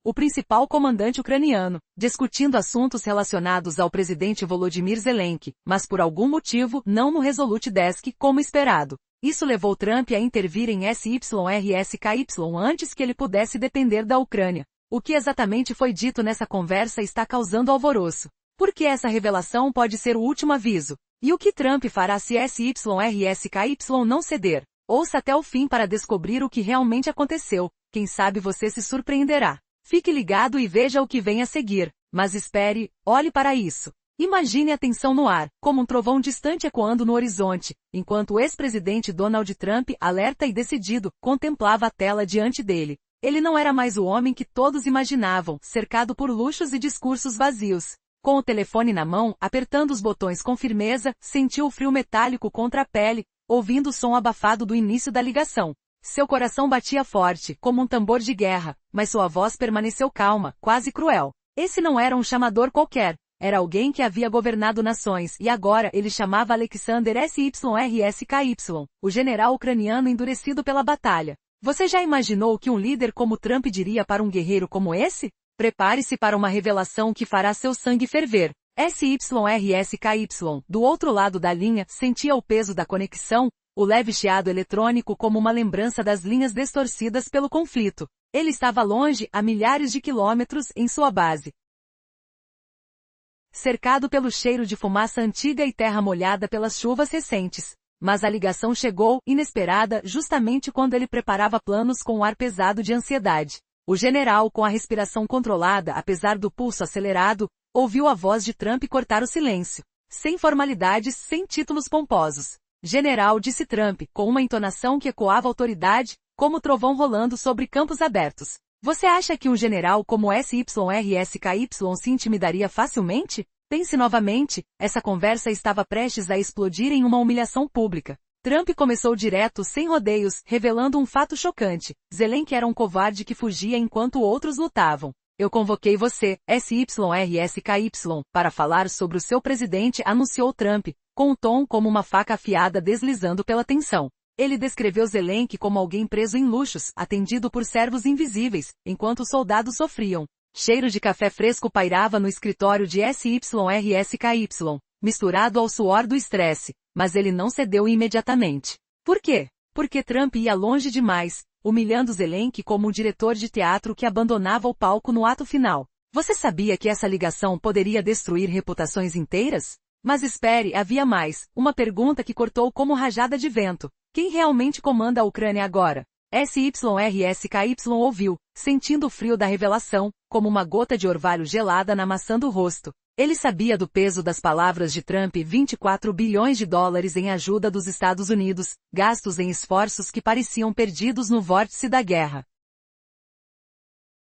o principal comandante ucraniano, discutindo assuntos relacionados ao presidente Volodymyr Zelensky, mas por algum motivo, não no Resolute Desk, como esperado. Isso levou Trump a intervir em SYRSKY antes que ele pudesse depender da Ucrânia. O que exatamente foi dito nessa conversa está causando alvoroço. Por que essa revelação pode ser o último aviso? E o que Trump fará se SYRSKY não ceder? Ouça até o fim para descobrir o que realmente aconteceu. Quem sabe você se surpreenderá. Fique ligado e veja o que vem a seguir. Mas espere, olhe para isso. Imagine a tensão no ar, como um trovão distante ecoando no horizonte, enquanto o ex-presidente Donald Trump, alerta e decidido, contemplava a tela diante dele. Ele não era mais o homem que todos imaginavam, cercado por luxos e discursos vazios. Com o telefone na mão, apertando os botões com firmeza, sentiu o frio metálico contra a pele, ouvindo o som abafado do início da ligação. Seu coração batia forte, como um tambor de guerra, mas sua voz permaneceu calma, quase cruel. Esse não era um chamador qualquer. Era alguém que havia governado nações e agora ele chamava Alexander SYRSKY, o general ucraniano endurecido pela batalha. Você já imaginou o que um líder como Trump diria para um guerreiro como esse? Prepare-se para uma revelação que fará seu sangue ferver. SYRSKY, do outro lado da linha, sentia o peso da conexão, o leve chiado eletrônico como uma lembrança das linhas distorcidas pelo conflito. Ele estava longe, a milhares de quilômetros, em sua base. Cercado pelo cheiro de fumaça antiga e terra molhada pelas chuvas recentes. Mas a ligação chegou, inesperada, justamente quando ele preparava planos com um ar pesado de ansiedade. O general, com a respiração controlada apesar do pulso acelerado, ouviu a voz de Trump cortar o silêncio. Sem formalidades, sem títulos pomposos. General, disse Trump, com uma entonação que ecoava autoridade, como trovão rolando sobre campos abertos. Você acha que um general como SYRSKY se intimidaria facilmente? Pense novamente, essa conversa estava prestes a explodir em uma humilhação pública. Trump começou direto, sem rodeios, revelando um fato chocante. Zelensky era um covarde que fugia enquanto outros lutavam. Eu convoquei você, SYRSKY, para falar sobre o seu presidente, anunciou Trump, com um tom como uma faca afiada deslizando pela tensão. Ele descreveu Zelensky como alguém preso em luxos, atendido por servos invisíveis, enquanto os soldados sofriam. Cheiro de café fresco pairava no escritório de SYRSKY, misturado ao suor do estresse, mas ele não cedeu imediatamente. Por quê? Porque Trump ia longe demais, humilhando Zelensky como um diretor de teatro que abandonava o palco no ato final. Você sabia que essa ligação poderia destruir reputações inteiras? Mas espere, havia mais, uma pergunta que cortou como rajada de vento. Quem realmente comanda a Ucrânia agora? SYRSKY ouviu, sentindo o frio da revelação, como uma gota de orvalho gelada na maçã do rosto. Ele sabia do peso das palavras de Trump: 24 bilhões de dólares em ajuda dos Estados Unidos, gastos em esforços que pareciam perdidos no vórtice da guerra.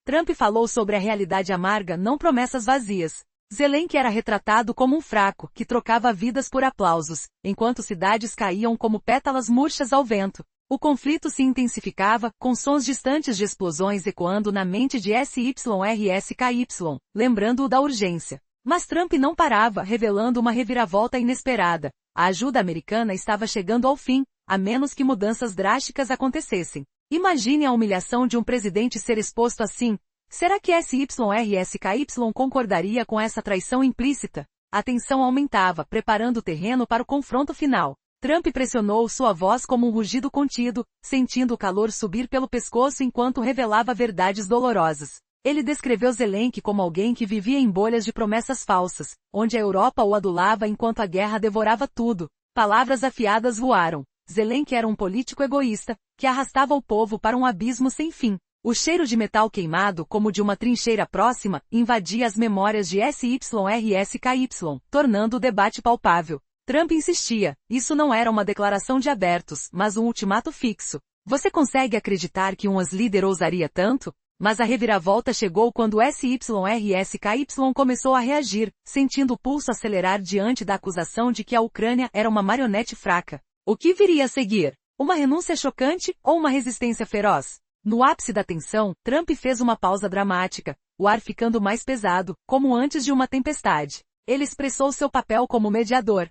Trump falou sobre a realidade amarga, não promessas vazias. Zelensky era retratado como um fraco, que trocava vidas por aplausos, enquanto cidades caíam como pétalas murchas ao vento. O conflito se intensificava, com sons distantes de explosões ecoando na mente de SYRSKY, lembrando-o da urgência. Mas Trump não parava, revelando uma reviravolta inesperada. A ajuda americana estava chegando ao fim, a menos que mudanças drásticas acontecessem. Imagine a humilhação de um presidente ser exposto assim. Será que SYRSKY concordaria com essa traição implícita? A tensão aumentava, preparando o terreno para o confronto final. Trump pressionou sua voz como um rugido contido, sentindo o calor subir pelo pescoço enquanto revelava verdades dolorosas. Ele descreveu Zelensky como alguém que vivia em bolhas de promessas falsas, onde a Europa o adulava enquanto a guerra devorava tudo. Palavras afiadas voaram. Zelensky era um político egoísta, que arrastava o povo para um abismo sem fim. O cheiro de metal queimado, como de uma trincheira próxima, invadia as memórias de SYRSKY, tornando o debate palpável. Trump insistia, isso não era uma declaração de abertos, mas um ultimato fixo. Você consegue acreditar que um ex-líder ousaria tanto? Mas a reviravolta chegou quando SYRSKY começou a reagir, sentindo o pulso acelerar diante da acusação de que a Ucrânia era uma marionete fraca. O que viria a seguir? Uma renúncia chocante ou uma resistência feroz? No ápice da tensão, Trump fez uma pausa dramática, o ar ficando mais pesado, como antes de uma tempestade. Ele expressou seu papel como mediador.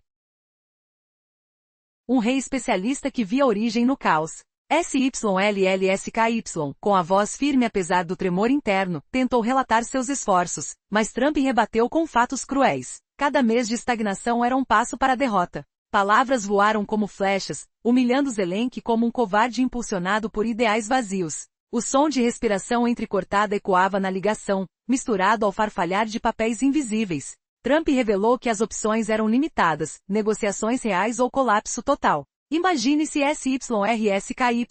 Um rei especialista que via origem no caos. SYLLSKY, com a voz firme apesar do tremor interno, tentou relatar seus esforços, mas Trump rebateu com fatos cruéis. Cada mês de estagnação era um passo para a derrota. Palavras voaram como flechas, humilhando Zelensky como um covarde impulsionado por ideais vazios. O som de respiração entrecortada ecoava na ligação, misturado ao farfalhar de papéis invisíveis. Trump revelou que as opções eram limitadas, negociações reais ou colapso total. Imagine se SYRSKY,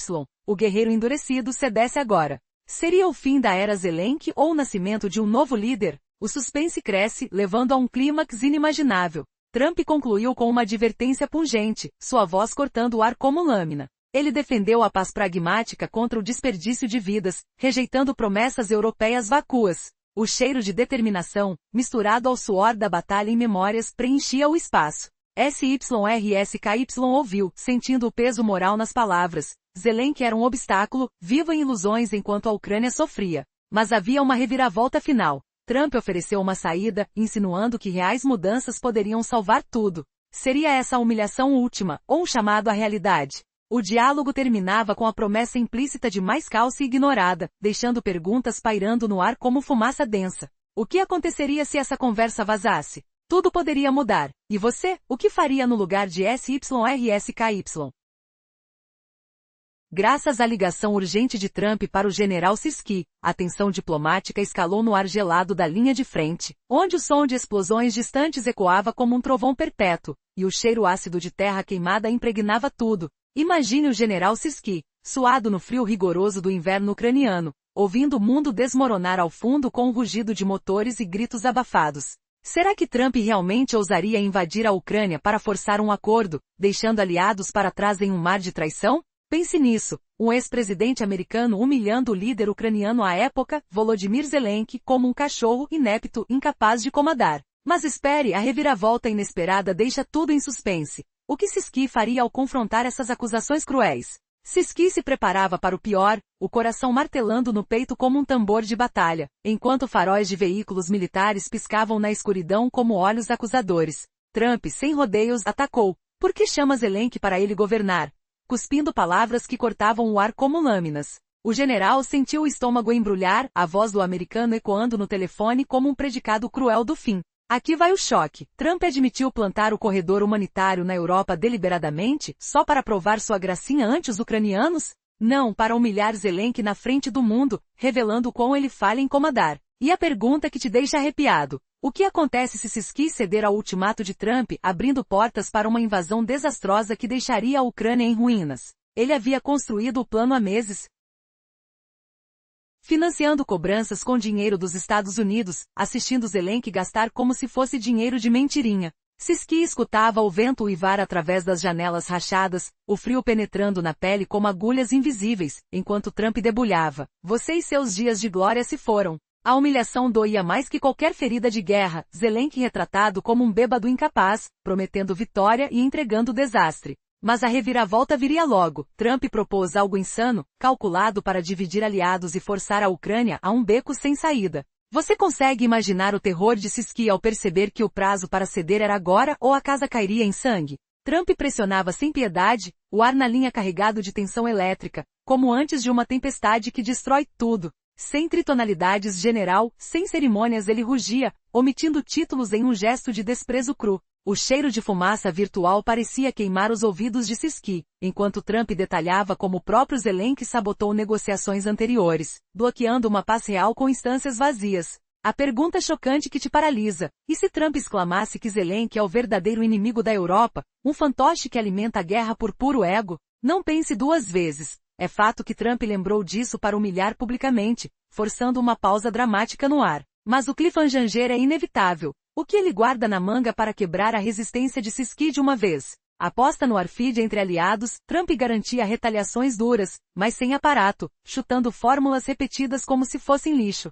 o guerreiro endurecido, cedesse agora. Seria o fim da era Zelensky ou o nascimento de um novo líder? O suspense cresce, levando a um clímax inimaginável. Trump concluiu com uma advertência pungente, sua voz cortando o ar como lâmina. Ele defendeu a paz pragmática contra o desperdício de vidas, rejeitando promessas europeias vacúas. O cheiro de determinação, misturado ao suor da batalha em memórias, preenchia o espaço. SYRSKY ouviu, sentindo o peso moral nas palavras. Zelensky era um obstáculo, vivo em ilusões enquanto a Ucrânia sofria. Mas havia uma reviravolta final. Trump ofereceu uma saída, insinuando que reais mudanças poderiam salvar tudo. Seria essa a humilhação última, ou um chamado à realidade? O diálogo terminava com a promessa implícita de mais calça ignorada, deixando perguntas pairando no ar como fumaça densa. O que aconteceria se essa conversa vazasse? Tudo poderia mudar. E você, o que faria no lugar de SYRSKY? Graças à ligação urgente de Trump para o general Sisky, a tensão diplomática escalou no ar gelado da linha de frente, onde o som de explosões distantes ecoava como um trovão perpétuo, e o cheiro ácido de terra queimada impregnava tudo. Imagine o general Sisky, suado no frio rigoroso do inverno ucraniano, ouvindo o mundo desmoronar ao fundo com um rugido de motores e gritos abafados. Será que Trump realmente ousaria invadir a Ucrânia para forçar um acordo, deixando aliados para trás em um mar de traição? Pense nisso, um ex-presidente americano humilhando o líder ucraniano à época, Volodymyr Zelensky, como um cachorro inepto, incapaz de comandar. Mas espere, a reviravolta inesperada deixa tudo em suspense. O que Sisky faria ao confrontar essas acusações cruéis? Sisky se preparava para o pior, o coração martelando no peito como um tambor de batalha, enquanto faróis de veículos militares piscavam na escuridão como olhos acusadores. Trump, sem rodeios, atacou. Por que chama Zelensky para ele governar? Cuspindo palavras que cortavam o ar como lâminas. O general sentiu o estômago embrulhar, a voz do americano ecoando no telefone como um predicado cruel do fim. Aqui vai o choque. Trump admitiu plantar o corredor humanitário na Europa deliberadamente, só para provar sua gracinha ante os ucranianos? Não, para humilhar Zelensky na frente do mundo, revelando o quão ele falha em comandar. E a pergunta que te deixa arrepiado. O que acontece se Sisky ceder ao ultimato de Trump, abrindo portas para uma invasão desastrosa que deixaria a Ucrânia em ruínas? Ele havia construído o plano há meses, financiando cobranças com dinheiro dos Estados Unidos, assistindo Zelensky gastar como se fosse dinheiro de mentirinha. Sisky escutava o vento uivar através das janelas rachadas, o frio penetrando na pele como agulhas invisíveis, enquanto Trump debulhava. Você e seus dias de glória se foram. A humilhação doía mais que qualquer ferida de guerra, Zelensky retratado como um bêbado incapaz, prometendo vitória e entregando desastre. Mas a reviravolta viria logo. Trump propôs algo insano, calculado para dividir aliados e forçar a Ucrânia a um beco sem saída. Você consegue imaginar o terror de Sisky ao perceber que o prazo para ceder era agora ou a casa cairia em sangue? Trump pressionava sem piedade, o ar na linha carregado de tensão elétrica, como antes de uma tempestade que destrói tudo. Sem tritonalidades general, sem cerimônias ele rugia, omitindo títulos em um gesto de desprezo cru. O cheiro de fumaça virtual parecia queimar os ouvidos de Sisky, enquanto Trump detalhava como o próprio Zelensky sabotou negociações anteriores, bloqueando uma paz real com instâncias vazias. A pergunta chocante que te paralisa: e se Trump exclamasse que Zelensky é o verdadeiro inimigo da Europa, um fantoche que alimenta a guerra por puro ego? Não pense duas vezes. É fato que Trump lembrou disso para humilhar publicamente, forçando uma pausa dramática no ar. Mas o cliffhanger é inevitável. O que ele guarda na manga para quebrar a resistência de Sisky de uma vez? Aposta no arfide entre aliados, Trump garantia retaliações duras, mas sem aparato, chutando fórmulas repetidas como se fossem lixo.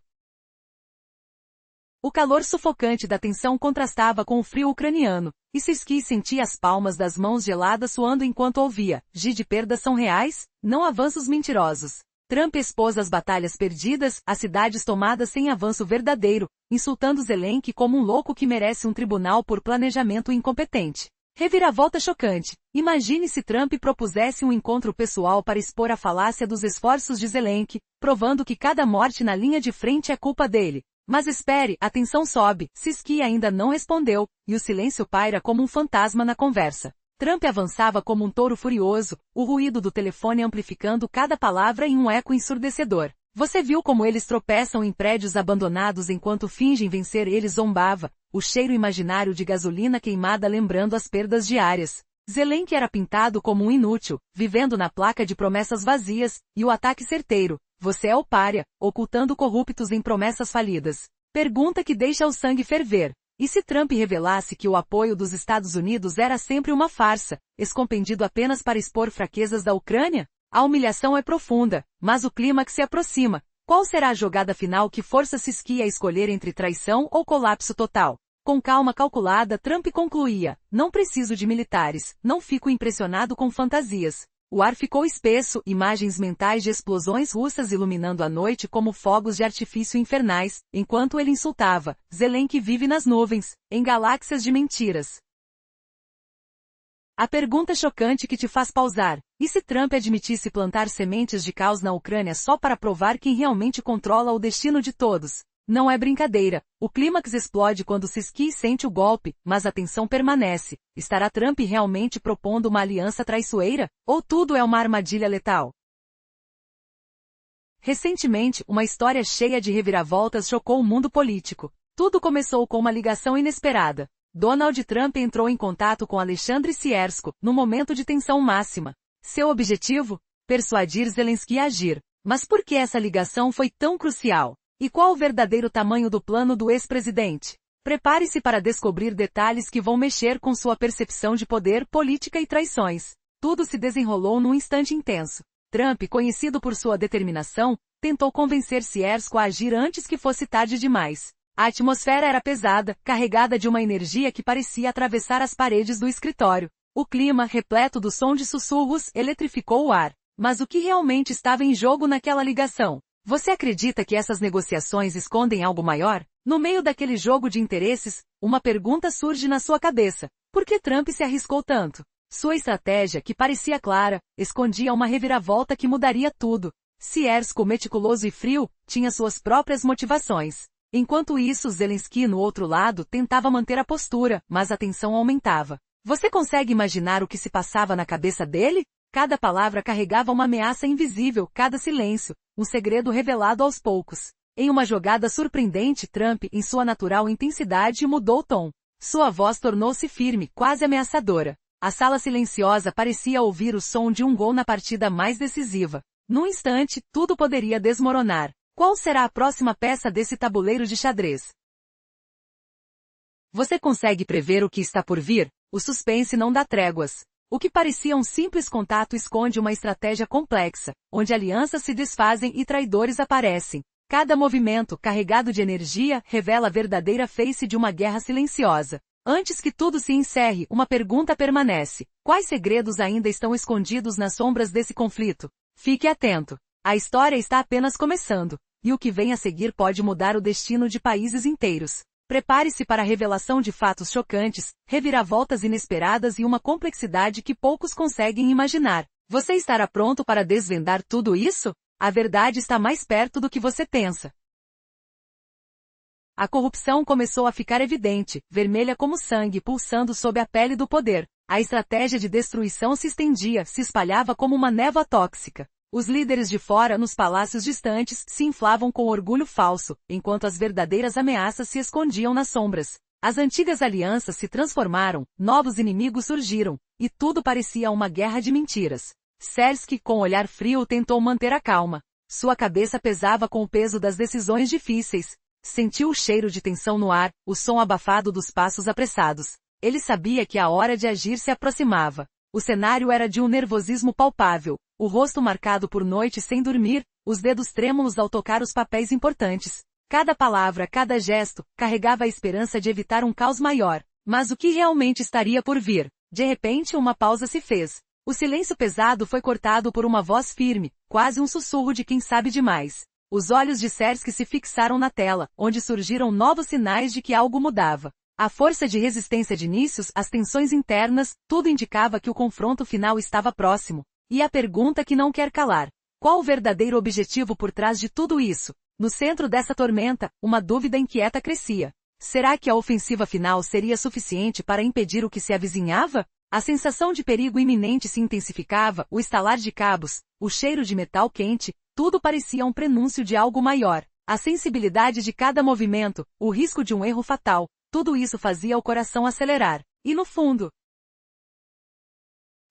O calor sufocante da tensão contrastava com o frio ucraniano, e Sisky sentia as palmas das mãos geladas suando enquanto ouvia. G de perdas são reais, não avanços mentirosos. Trump expôs as batalhas perdidas, as cidades tomadas sem avanço verdadeiro, insultando Zelensky como um louco que merece um tribunal por planejamento incompetente. Reviravolta chocante. Imagine se Trump propusesse um encontro pessoal para expor a falácia dos esforços de Zelensky, provando que cada morte na linha de frente é culpa dele. Mas espere, a tensão sobe, Sisky ainda não respondeu, e o silêncio paira como um fantasma na conversa. Trump avançava como um touro furioso, o ruído do telefone amplificando cada palavra em um eco ensurdecedor. Você viu como eles tropeçam em prédios abandonados enquanto fingem vencer? Ele zombava, o cheiro imaginário de gasolina queimada lembrando as perdas diárias. Zelensky era pintado como um inútil, vivendo na placa de promessas vazias, e o ataque certeiro. Você é o pária, ocultando corruptos em promessas falidas. Pergunta que deixa o sangue ferver. E se Trump revelasse que o apoio dos Estados Unidos era sempre uma farsa, escompendido apenas para expor fraquezas da Ucrânia? A humilhação é profunda, mas o clímax se aproxima. Qual será a jogada final que força Sisky a escolher entre traição ou colapso total? Com calma calculada, Trump concluía: não preciso de militares, não fico impressionado com fantasias. O ar ficou espesso, imagens mentais de explosões russas iluminando a noite como fogos de artifício infernais, enquanto ele insultava: Zelensky vive nas nuvens, em galáxias de mentiras. A pergunta chocante que te faz pausar: e se Trump admitisse plantar sementes de caos na Ucrânia só para provar quem realmente controla o destino de todos? Não é brincadeira. O clímax explode quando Zelensky sente o golpe, mas a tensão permanece. Estará Trump realmente propondo uma aliança traiçoeira? Ou tudo é uma armadilha letal? Recentemente, uma história cheia de reviravoltas chocou o mundo político. Tudo começou com uma ligação inesperada. Donald Trump entrou em contato com Alexandre Siersko, no momento de tensão máxima. Seu objetivo? Persuadir Zelensky a agir. Mas por que essa ligação foi tão crucial? E qual o verdadeiro tamanho do plano do ex-presidente? Prepare-se para descobrir detalhes que vão mexer com sua percepção de poder, política e traições. Tudo se desenrolou num instante intenso. Trump, conhecido por sua determinação, tentou convencer Siersko a agir antes que fosse tarde demais. A atmosfera era pesada, carregada de uma energia que parecia atravessar as paredes do escritório. O clima, repleto do som de sussurros, eletrificou o ar. Mas o que realmente estava em jogo naquela ligação? Você acredita que essas negociações escondem algo maior? No meio daquele jogo de interesses, uma pergunta surge na sua cabeça. Por que Trump se arriscou tanto? Sua estratégia, que parecia clara, escondia uma reviravolta que mudaria tudo. Siersko, meticuloso e frio, tinha suas próprias motivações. Enquanto isso, Zelensky, no outro lado, tentava manter a postura, mas a tensão aumentava. Você consegue imaginar o que se passava na cabeça dele? Cada palavra carregava uma ameaça invisível, cada silêncio, um segredo revelado aos poucos. Em uma jogada surpreendente, Trump, em sua natural intensidade, mudou o tom. Sua voz tornou-se firme, quase ameaçadora. A sala silenciosa parecia ouvir o som de um gol na partida mais decisiva. Num instante, tudo poderia desmoronar. Qual será a próxima peça desse tabuleiro de xadrez? Você consegue prever o que está por vir? O suspense não dá tréguas. O que parecia um simples contato esconde uma estratégia complexa, onde alianças se desfazem e traidores aparecem. Cada movimento, carregado de energia, revela a verdadeira face de uma guerra silenciosa. Antes que tudo se encerre, uma pergunta permanece. Quais segredos ainda estão escondidos nas sombras desse conflito? Fique atento. A história está apenas começando, e o que vem a seguir pode mudar o destino de países inteiros. Prepare-se para a revelação de fatos chocantes, reviravoltas inesperadas e uma complexidade que poucos conseguem imaginar. Você estará pronto para desvendar tudo isso? A verdade está mais perto do que você pensa. A corrupção começou a ficar evidente, vermelha como sangue pulsando sob a pele do poder. A estratégia de destruição se estendia, se espalhava como uma névoa tóxica. Os líderes de fora, nos palácios distantes, se inflavam com orgulho falso, enquanto as verdadeiras ameaças se escondiam nas sombras. As antigas alianças se transformaram, novos inimigos surgiram, e tudo parecia uma guerra de mentiras. Zelensky, com olhar frio, tentou manter a calma. Sua cabeça pesava com o peso das decisões difíceis. Sentiu o cheiro de tensão no ar, o som abafado dos passos apressados. Ele sabia que a hora de agir se aproximava. O cenário era de um nervosismo palpável, o rosto marcado por noites sem dormir, os dedos trêmulos ao tocar os papéis importantes. Cada palavra, cada gesto, carregava a esperança de evitar um caos maior. Mas o que realmente estaria por vir? De repente, uma pausa se fez. O silêncio pesado foi cortado por uma voz firme, quase um sussurro de quem sabe demais. Os olhos de Zelensky se fixaram na tela, onde surgiram novos sinais de que algo mudava. A força de resistência de inícios, as tensões internas, tudo indicava que o confronto final estava próximo. E a pergunta que não quer calar: qual o verdadeiro objetivo por trás de tudo isso? No centro dessa tormenta, uma dúvida inquieta crescia. Será que a ofensiva final seria suficiente para impedir o que se avizinhava? A sensação de perigo iminente se intensificava, o estalar de cabos, o cheiro de metal quente, tudo parecia um prenúncio de algo maior. A sensibilidade de cada movimento, o risco de um erro fatal. Tudo isso fazia o coração acelerar. E no fundo,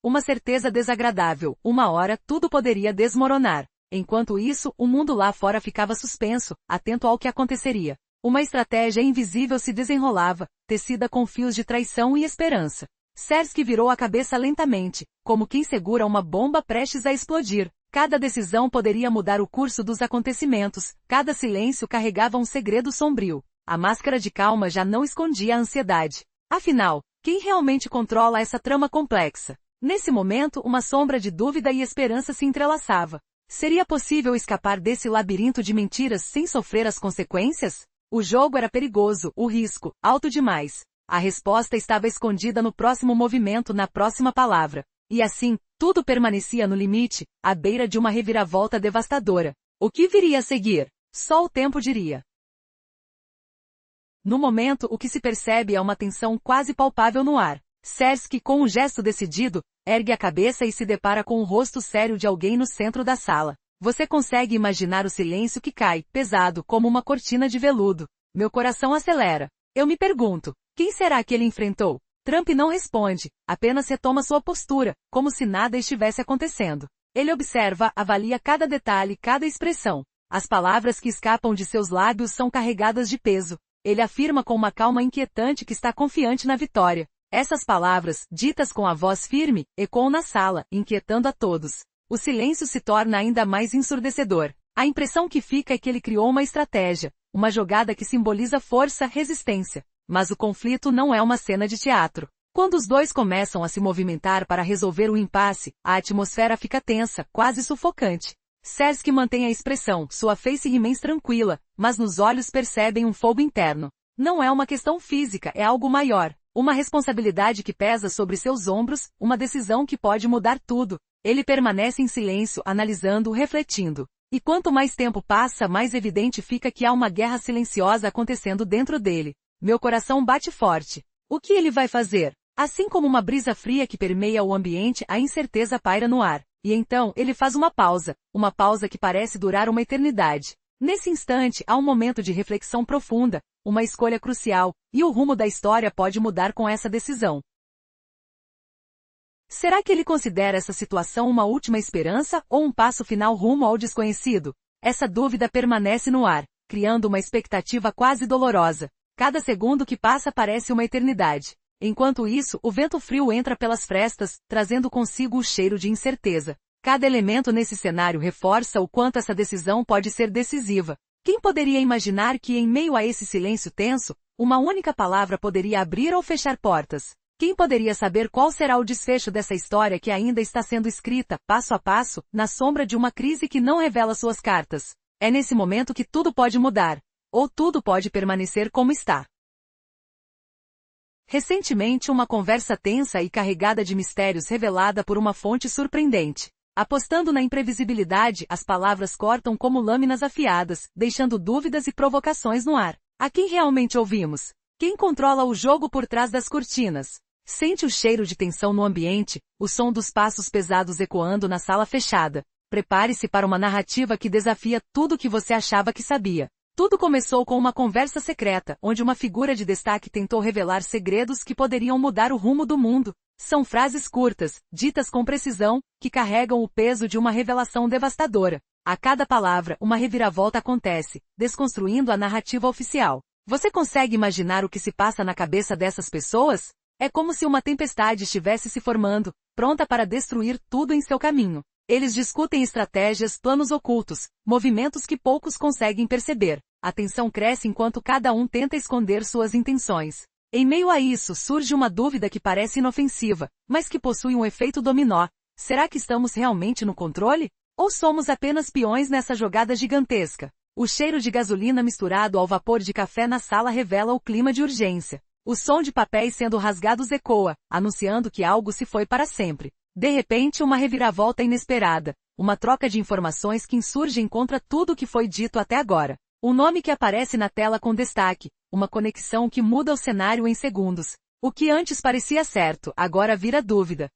uma certeza desagradável: uma hora tudo poderia desmoronar. Enquanto isso, o mundo lá fora ficava suspenso, atento ao que aconteceria. Uma estratégia invisível se desenrolava, tecida com fios de traição e esperança. Zelensky virou a cabeça lentamente, como quem segura uma bomba prestes a explodir. Cada decisão poderia mudar o curso dos acontecimentos, cada silêncio carregava um segredo sombrio. A máscara de calma já não escondia a ansiedade. Afinal, quem realmente controla essa trama complexa? Nesse momento, uma sombra de dúvida e esperança se entrelaçava. Seria possível escapar desse labirinto de mentiras sem sofrer as consequências? O jogo era perigoso, o risco, alto demais. A resposta estava escondida no próximo movimento, na próxima palavra. E assim, tudo permanecia no limite, à beira de uma reviravolta devastadora. O que viria a seguir? Só o tempo diria. No momento, o que se percebe é uma tensão quase palpável no ar. Cersei, com um gesto decidido, ergue a cabeça e se depara com o rosto sério de alguém no centro da sala. Você consegue imaginar o silêncio que cai, pesado, como uma cortina de veludo. Meu coração acelera. Eu me pergunto, quem será que ele enfrentou? Trump não responde, apenas retoma sua postura, como se nada estivesse acontecendo. Ele observa, avalia cada detalhe, cada expressão. As palavras que escapam de seus lábios são carregadas de peso. Ele afirma com uma calma inquietante que está confiante na vitória. Essas palavras, ditas com a voz firme, ecoam na sala, inquietando a todos. O silêncio se torna ainda mais ensurdecedor. A impressão que fica é que ele criou uma estratégia, uma jogada que simboliza força, resistência. Mas o conflito não é uma cena de teatro. Quando os dois começam a se movimentar para resolver o impasse, a atmosfera fica tensa, quase sufocante. Cersei mantém a expressão, sua face imensa tranquila, mas nos olhos percebem um fogo interno. Não é uma questão física, é algo maior. Uma responsabilidade que pesa sobre seus ombros, uma decisão que pode mudar tudo. Ele permanece em silêncio, analisando, refletindo. E quanto mais tempo passa, mais evidente fica que há uma guerra silenciosa acontecendo dentro dele. Meu coração bate forte. O que ele vai fazer? Assim como uma brisa fria que permeia o ambiente, a incerteza paira no ar. E então, ele faz uma pausa que parece durar uma eternidade. Nesse instante, há um momento de reflexão profunda, uma escolha crucial, e o rumo da história pode mudar com essa decisão. Será que ele considera essa situação uma última esperança ou um passo final rumo ao desconhecido? Essa dúvida permanece no ar, criando uma expectativa quase dolorosa. Cada segundo que passa parece uma eternidade. Enquanto isso, o vento frio entra pelas frestas, trazendo consigo o cheiro de incerteza. Cada elemento nesse cenário reforça o quanto essa decisão pode ser decisiva. Quem poderia imaginar que, em meio a esse silêncio tenso, uma única palavra poderia abrir ou fechar portas? Quem poderia saber qual será o desfecho dessa história que ainda está sendo escrita, passo a passo, na sombra de uma crise que não revela suas cartas? É nesse momento que tudo pode mudar. Ou tudo pode permanecer como está. Recentemente, uma conversa tensa e carregada de mistérios revelada por uma fonte surpreendente. Apostando na imprevisibilidade, as palavras cortam como lâminas afiadas, deixando dúvidas e provocações no ar. A quem realmente ouvimos? Quem controla o jogo por trás das cortinas? Sente o cheiro de tensão no ambiente, o som dos passos pesados ecoando na sala fechada. Prepare-se para uma narrativa que desafia tudo o que você achava que sabia. Tudo começou com uma conversa secreta, onde uma figura de destaque tentou revelar segredos que poderiam mudar o rumo do mundo. São frases curtas, ditas com precisão, que carregam o peso de uma revelação devastadora. A cada palavra, uma reviravolta acontece, desconstruindo a narrativa oficial. Você consegue imaginar o que se passa na cabeça dessas pessoas? É como se uma tempestade estivesse se formando, pronta para destruir tudo em seu caminho. Eles discutem estratégias, planos ocultos, movimentos que poucos conseguem perceber. A tensão cresce enquanto cada um tenta esconder suas intenções. Em meio a isso, surge uma dúvida que parece inofensiva, mas que possui um efeito dominó. Será que estamos realmente no controle? Ou somos apenas peões nessa jogada gigantesca? O cheiro de gasolina misturado ao vapor de café na sala revela o clima de urgência. O som de papéis sendo rasgados ecoa, anunciando que algo se foi para sempre. De repente, uma reviravolta inesperada. Uma troca de informações que insurgem contra tudo o que foi dito até agora. Um nome que aparece na tela com destaque. Uma conexão que muda o cenário em segundos. O que antes parecia certo, agora vira dúvida.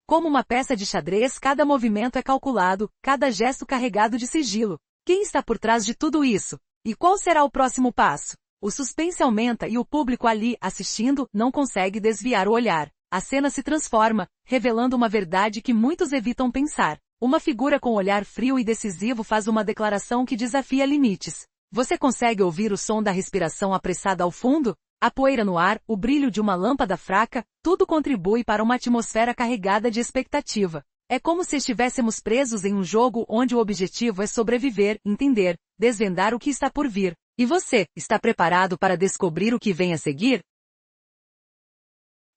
Como uma peça de xadrez, cada movimento é calculado, cada gesto carregado de sigilo. Quem está por trás de tudo isso? E qual será o próximo passo? O suspense aumenta e o público ali, assistindo, não consegue desviar o olhar. A cena se transforma, revelando uma verdade que muitos evitam pensar. Uma figura com olhar frio e decisivo faz uma declaração que desafia limites. Você consegue ouvir o som da respiração apressada ao fundo? A poeira no ar, o brilho de uma lâmpada fraca, tudo contribui para uma atmosfera carregada de expectativa. É como se estivéssemos presos em um jogo onde o objetivo é sobreviver, entender, desvendar o que está por vir. E você, está preparado para descobrir o que vem a seguir?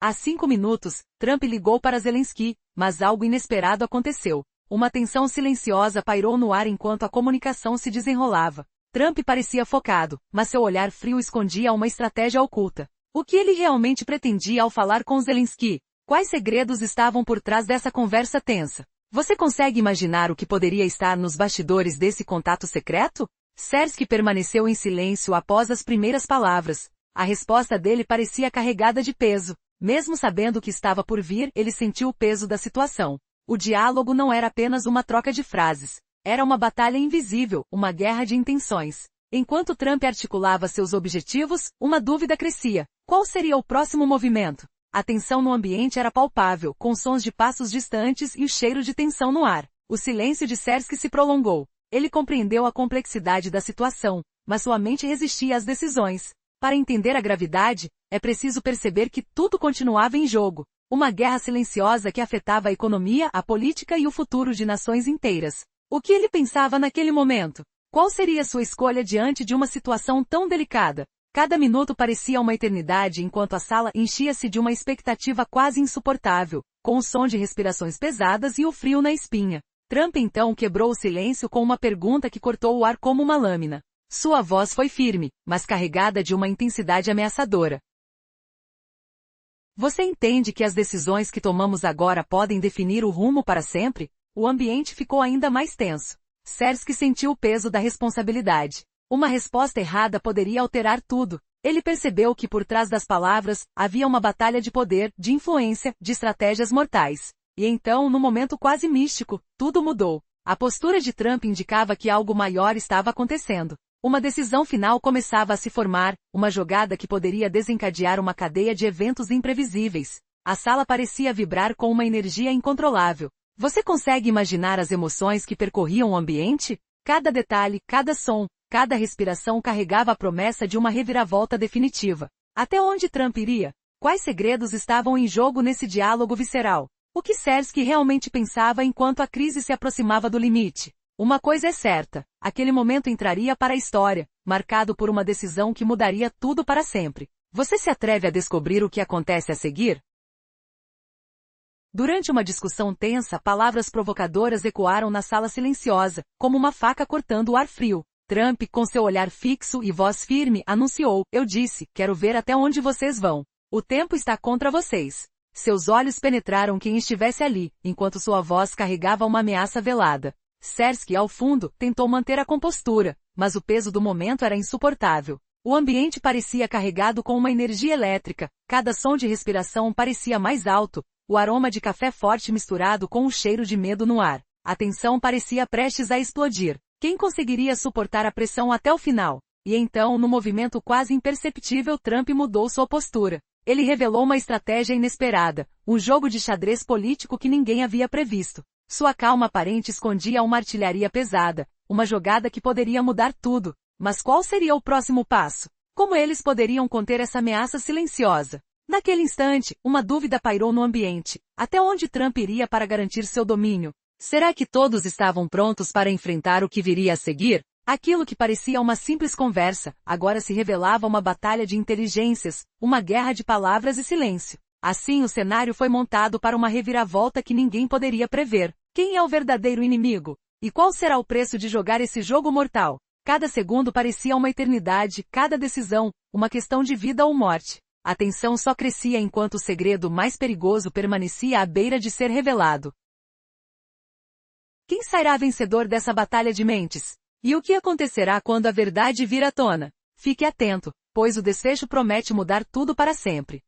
Há 5 minutos, Trump ligou para Zelensky, mas algo inesperado aconteceu. Uma tensão silenciosa pairou no ar enquanto a comunicação se desenrolava. Trump parecia focado, mas seu olhar frio escondia uma estratégia oculta. O que ele realmente pretendia ao falar com Zelensky? Quais segredos estavam por trás dessa conversa tensa? Você consegue imaginar o que poderia estar nos bastidores desse contato secreto? Sersky permaneceu em silêncio após as primeiras palavras. A resposta dele parecia carregada de peso. Mesmo sabendo o que estava por vir, ele sentiu o peso da situação. O diálogo não era apenas uma troca de frases. Era uma batalha invisível, uma guerra de intenções. Enquanto Trump articulava seus objetivos, uma dúvida crescia. Qual seria o próximo movimento? A tensão no ambiente era palpável, com sons de passos distantes e o cheiro de tensão no ar. O silêncio de Sersky se prolongou. Ele compreendeu a complexidade da situação, mas sua mente resistia às decisões. Para entender a gravidade, é preciso perceber que tudo continuava em jogo. Uma guerra silenciosa que afetava a economia, a política e o futuro de nações inteiras. O que ele pensava naquele momento? Qual seria sua escolha diante de uma situação tão delicada? Cada minuto parecia uma eternidade enquanto a sala enchia-se de uma expectativa quase insuportável, com o som de respirações pesadas e o frio na espinha. Trump então quebrou o silêncio com uma pergunta que cortou o ar como uma lâmina. Sua voz foi firme, mas carregada de uma intensidade ameaçadora. Você entende que as decisões que tomamos agora podem definir o rumo para sempre? O ambiente ficou ainda mais tenso. Sersky sentiu o peso da responsabilidade. Uma resposta errada poderia alterar tudo. Ele percebeu que por trás das palavras, havia uma batalha de poder, de influência, de estratégias mortais. E então, num momento quase místico, tudo mudou. A postura de Trump indicava que algo maior estava acontecendo. Uma decisão final começava a se formar, uma jogada que poderia desencadear uma cadeia de eventos imprevisíveis. A sala parecia vibrar com uma energia incontrolável. Você consegue imaginar as emoções que percorriam o ambiente? Cada detalhe, cada som, cada respiração carregava a promessa de uma reviravolta definitiva. Até onde Trump iria? Quais segredos estavam em jogo nesse diálogo visceral? O que Sersky realmente pensava enquanto a crise se aproximava do limite? Uma coisa é certa, aquele momento entraria para a história, marcado por uma decisão que mudaria tudo para sempre. Você se atreve a descobrir o que acontece a seguir? Durante uma discussão tensa, palavras provocadoras ecoaram na sala silenciosa, como uma faca cortando o ar frio. Trump, com seu olhar fixo e voz firme, anunciou: "Eu disse, quero ver até onde vocês vão. O tempo está contra vocês." Seus olhos penetraram quem estivesse ali, enquanto sua voz carregava uma ameaça velada. Sersky, ao fundo, tentou manter a compostura, mas o peso do momento era insuportável. O ambiente parecia carregado com uma energia elétrica, cada som de respiração parecia mais alto, o aroma de café forte misturado com o cheiro de medo no ar. A tensão parecia prestes a explodir. Quem conseguiria suportar a pressão até o final? E então, num movimento quase imperceptível, Trump mudou sua postura. Ele revelou uma estratégia inesperada, um jogo de xadrez político que ninguém havia previsto. Sua calma aparente escondia uma artilharia pesada, uma jogada que poderia mudar tudo. Mas qual seria o próximo passo? Como eles poderiam conter essa ameaça silenciosa? Naquele instante, uma dúvida pairou no ambiente. Até onde Trump iria para garantir seu domínio? Será que todos estavam prontos para enfrentar o que viria a seguir? Aquilo que parecia uma simples conversa, agora se revelava uma batalha de inteligências, uma guerra de palavras e silêncio. Assim o cenário foi montado para uma reviravolta que ninguém poderia prever. Quem é o verdadeiro inimigo? E qual será o preço de jogar esse jogo mortal? Cada segundo parecia uma eternidade, cada decisão, uma questão de vida ou morte. A tensão só crescia enquanto o segredo mais perigoso permanecia à beira de ser revelado. Quem sairá vencedor dessa batalha de mentes? E o que acontecerá quando a verdade vir à tona? Fique atento, pois o desfecho promete mudar tudo para sempre.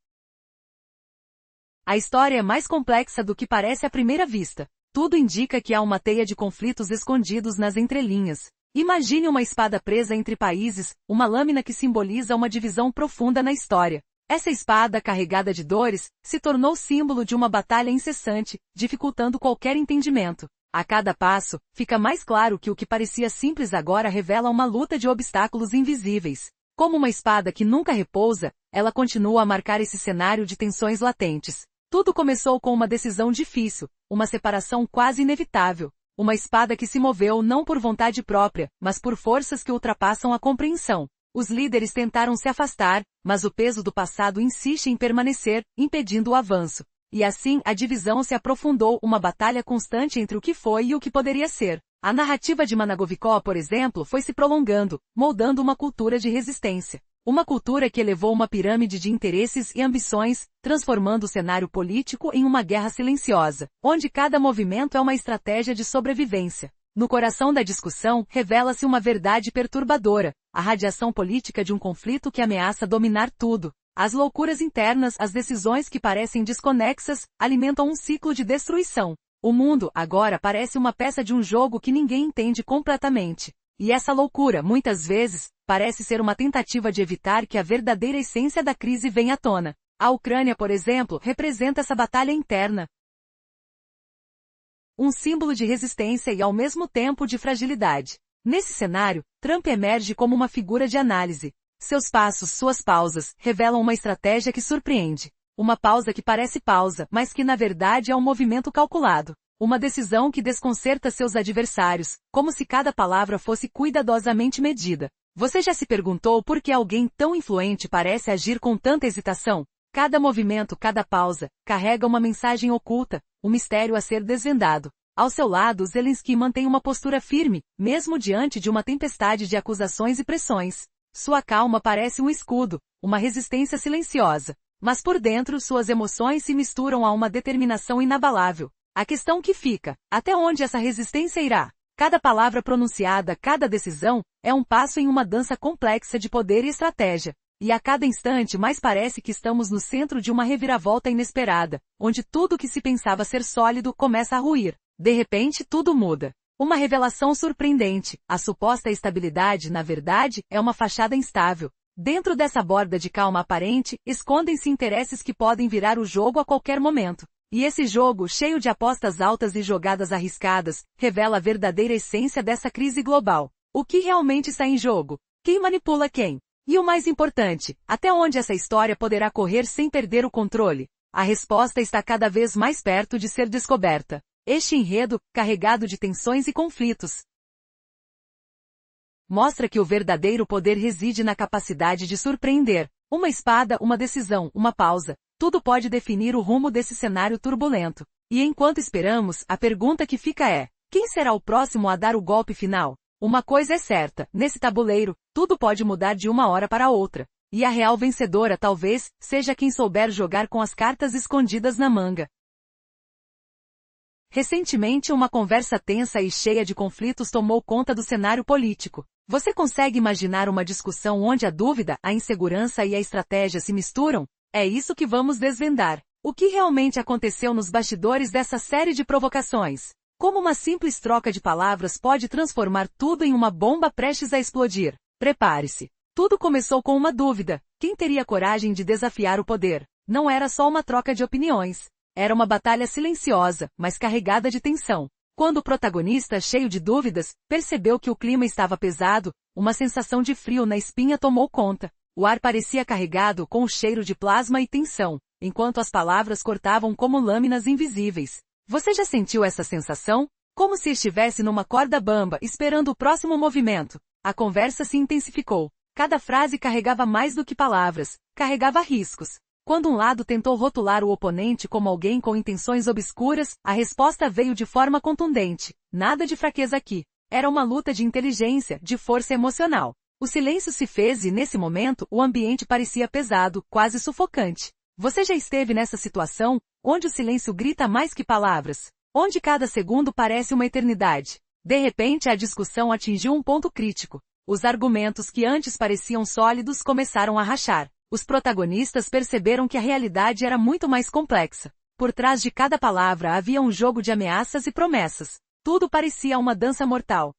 A história é mais complexa do que parece à primeira vista. Tudo indica que há uma teia de conflitos escondidos nas entrelinhas. Imagine uma espada presa entre países, uma lâmina que simboliza uma divisão profunda na história. Essa espada, carregada de dores, se tornou símbolo de uma batalha incessante, dificultando qualquer entendimento. A cada passo, fica mais claro que o que parecia simples agora revela uma luta de obstáculos invisíveis. Como uma espada que nunca repousa, ela continua a marcar esse cenário de tensões latentes. Tudo começou com uma decisão difícil, uma separação quase inevitável. Uma espada que se moveu não por vontade própria, mas por forças que ultrapassam a compreensão. Os líderes tentaram se afastar, mas o peso do passado insiste em permanecer, impedindo o avanço. E assim, a divisão se aprofundou, uma batalha constante entre o que foi e o que poderia ser. A narrativa de Managovikó, por exemplo, foi se prolongando, moldando uma cultura de resistência. Uma cultura que elevou uma pirâmide de interesses e ambições, transformando o cenário político em uma guerra silenciosa, onde cada movimento é uma estratégia de sobrevivência. No coração da discussão, revela-se uma verdade perturbadora, a radiação política de um conflito que ameaça dominar tudo. As loucuras internas, as decisões que parecem desconexas, alimentam um ciclo de destruição. O mundo, agora, parece uma peça de um jogo que ninguém entende completamente. E essa loucura, muitas vezes, parece ser uma tentativa de evitar que a verdadeira essência da crise venha à tona. A Ucrânia, por exemplo, representa essa batalha interna. Um símbolo de resistência e ao mesmo tempo de fragilidade. Nesse cenário, Trump emerge como uma figura de análise. Seus passos, suas pausas, revelam uma estratégia que surpreende. Uma pausa que parece pausa, mas que na verdade é um movimento calculado. Uma decisão que desconcerta seus adversários, como se cada palavra fosse cuidadosamente medida. Você já se perguntou por que alguém tão influente parece agir com tanta hesitação? Cada movimento, cada pausa, carrega uma mensagem oculta, um mistério a ser desvendado. Ao seu lado, Zelensky mantém uma postura firme, mesmo diante de uma tempestade de acusações e pressões. Sua calma parece um escudo, uma resistência silenciosa. Mas por dentro, suas emoções se misturam a uma determinação inabalável. A questão que fica, até onde essa resistência irá? Cada palavra pronunciada, cada decisão, é um passo em uma dança complexa de poder e estratégia. E a cada instante mais parece que estamos no centro de uma reviravolta inesperada, onde tudo que se pensava ser sólido começa a ruir. De repente tudo muda. Uma revelação surpreendente. A suposta estabilidade, na verdade, é uma fachada instável. Dentro dessa borda de calma aparente, escondem-se interesses que podem virar o jogo a qualquer momento. E esse jogo, cheio de apostas altas e jogadas arriscadas, revela a verdadeira essência dessa crise global. O que realmente está em jogo? Quem manipula quem? E o mais importante, até onde essa história poderá correr sem perder o controle? A resposta está cada vez mais perto de ser descoberta. Este enredo, carregado de tensões e conflitos, mostra que o verdadeiro poder reside na capacidade de surpreender. Uma espada, uma decisão, uma pausa. Tudo pode definir o rumo desse cenário turbulento. E enquanto esperamos, a pergunta que fica é: quem será o próximo a dar o golpe final? Uma coisa é certa, nesse tabuleiro, tudo pode mudar de uma hora para outra. E a real vencedora talvez seja quem souber jogar com as cartas escondidas na manga. Recentemente uma conversa tensa e cheia de conflitos tomou conta do cenário político. Você consegue imaginar uma discussão onde a dúvida, a insegurança e a estratégia se misturam? É isso que vamos desvendar. O que realmente aconteceu nos bastidores dessa série de provocações? Como uma simples troca de palavras pode transformar tudo em uma bomba prestes a explodir? Prepare-se. Tudo começou com uma dúvida. Quem teria coragem de desafiar o poder? Não era só uma troca de opiniões. Era uma batalha silenciosa, mas carregada de tensão. Quando o protagonista, cheio de dúvidas, percebeu que o clima estava pesado, uma sensação de frio na espinha tomou conta. O ar parecia carregado com o cheiro de plasma e tensão, enquanto as palavras cortavam como lâminas invisíveis. Você já sentiu essa sensação? Como se estivesse numa corda bamba, esperando o próximo movimento. A conversa se intensificou. Cada frase carregava mais do que palavras, carregava riscos. Quando um lado tentou rotular o oponente como alguém com intenções obscuras, a resposta veio de forma contundente. Nada de fraqueza aqui. Era uma luta de inteligência, de força emocional. O silêncio se fez e, nesse momento, o ambiente parecia pesado, quase sufocante. Você já esteve nessa situação, onde o silêncio grita mais que palavras? Onde cada segundo parece uma eternidade? De repente a discussão atingiu um ponto crítico. Os argumentos que antes pareciam sólidos começaram a rachar. Os protagonistas perceberam que a realidade era muito mais complexa. Por trás de cada palavra havia um jogo de ameaças e promessas. Tudo parecia uma dança mortal,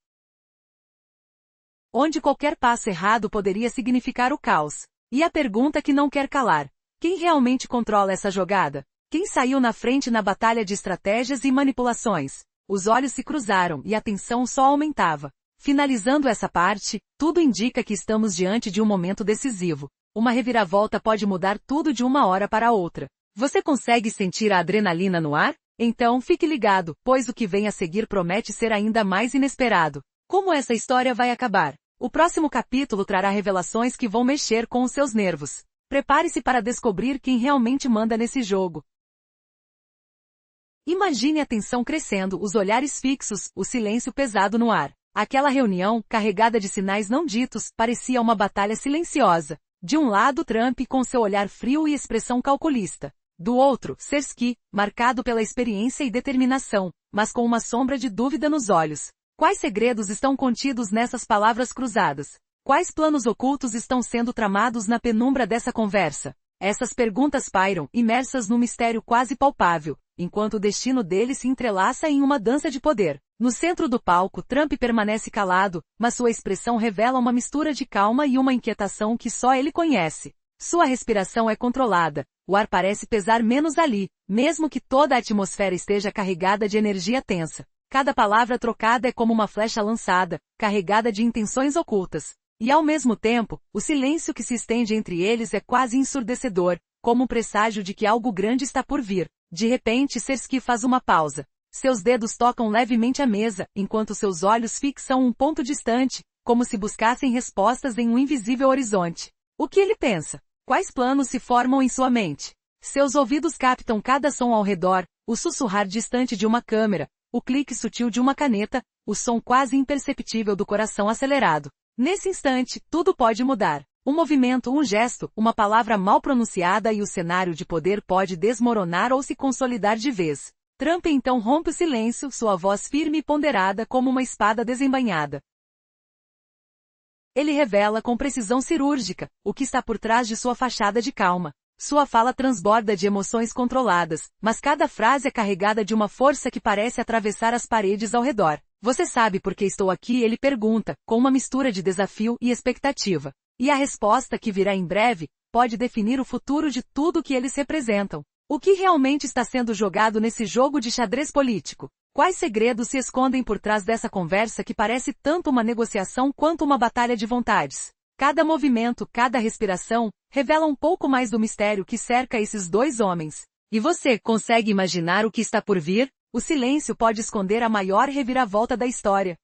onde qualquer passo errado poderia significar o caos. E a pergunta que não quer calar: quem realmente controla essa jogada? Quem saiu na frente na batalha de estratégias e manipulações? Os olhos se cruzaram e a tensão só aumentava. Finalizando essa parte, tudo indica que estamos diante de um momento decisivo. Uma reviravolta pode mudar tudo de uma hora para outra. Você consegue sentir a adrenalina no ar? Então fique ligado, pois o que vem a seguir promete ser ainda mais inesperado. Como essa história vai acabar? O próximo capítulo trará revelações que vão mexer com os seus nervos. Prepare-se para descobrir quem realmente manda nesse jogo. Imagine a tensão crescendo, os olhares fixos, o silêncio pesado no ar. Aquela reunião, carregada de sinais não ditos, parecia uma batalha silenciosa. De um lado Trump com seu olhar frio e expressão calculista. Do outro, Sersky, marcado pela experiência e determinação, mas com uma sombra de dúvida nos olhos. Quais segredos estão contidos nessas palavras cruzadas? Quais planos ocultos estão sendo tramados na penumbra dessa conversa? Essas perguntas pairam, imersas num mistério quase palpável, enquanto o destino deles se entrelaça em uma dança de poder. No centro do palco, Trump permanece calado, mas sua expressão revela uma mistura de calma e uma inquietação que só ele conhece. Sua respiração é controlada, o ar parece pesar menos ali, mesmo que toda a atmosfera esteja carregada de energia tensa. Cada palavra trocada é como uma flecha lançada, carregada de intenções ocultas. E ao mesmo tempo, o silêncio que se estende entre eles é quase ensurdecedor, como um presságio de que algo grande está por vir. De repente Sersky faz uma pausa. Seus dedos tocam levemente a mesa, enquanto seus olhos fixam um ponto distante, como se buscassem respostas em um invisível horizonte. O que ele pensa? Quais planos se formam em sua mente? Seus ouvidos captam cada som ao redor, o sussurrar distante de uma câmera, o clique sutil de uma caneta, o som quase imperceptível do coração acelerado. Nesse instante, tudo pode mudar. Um movimento, um gesto, uma palavra mal pronunciada e o cenário de poder pode desmoronar ou se consolidar de vez. Trump então rompe o silêncio, sua voz firme e ponderada como uma espada desembainhada. Ele revela com precisão cirúrgica o que está por trás de sua fachada de calma. Sua fala transborda de emoções controladas, mas cada frase é carregada de uma força que parece atravessar as paredes ao redor. Você sabe por que estou aqui? Ele pergunta, com uma mistura de desafio e expectativa. E a resposta, que virá em breve, pode definir o futuro de tudo que eles representam. O que realmente está sendo jogado nesse jogo de xadrez político? Quais segredos se escondem por trás dessa conversa que parece tanto uma negociação quanto uma batalha de vontades? Cada movimento, cada respiração, revela um pouco mais do mistério que cerca esses dois homens. E você consegue imaginar o que está por vir? O silêncio pode esconder a maior reviravolta da história.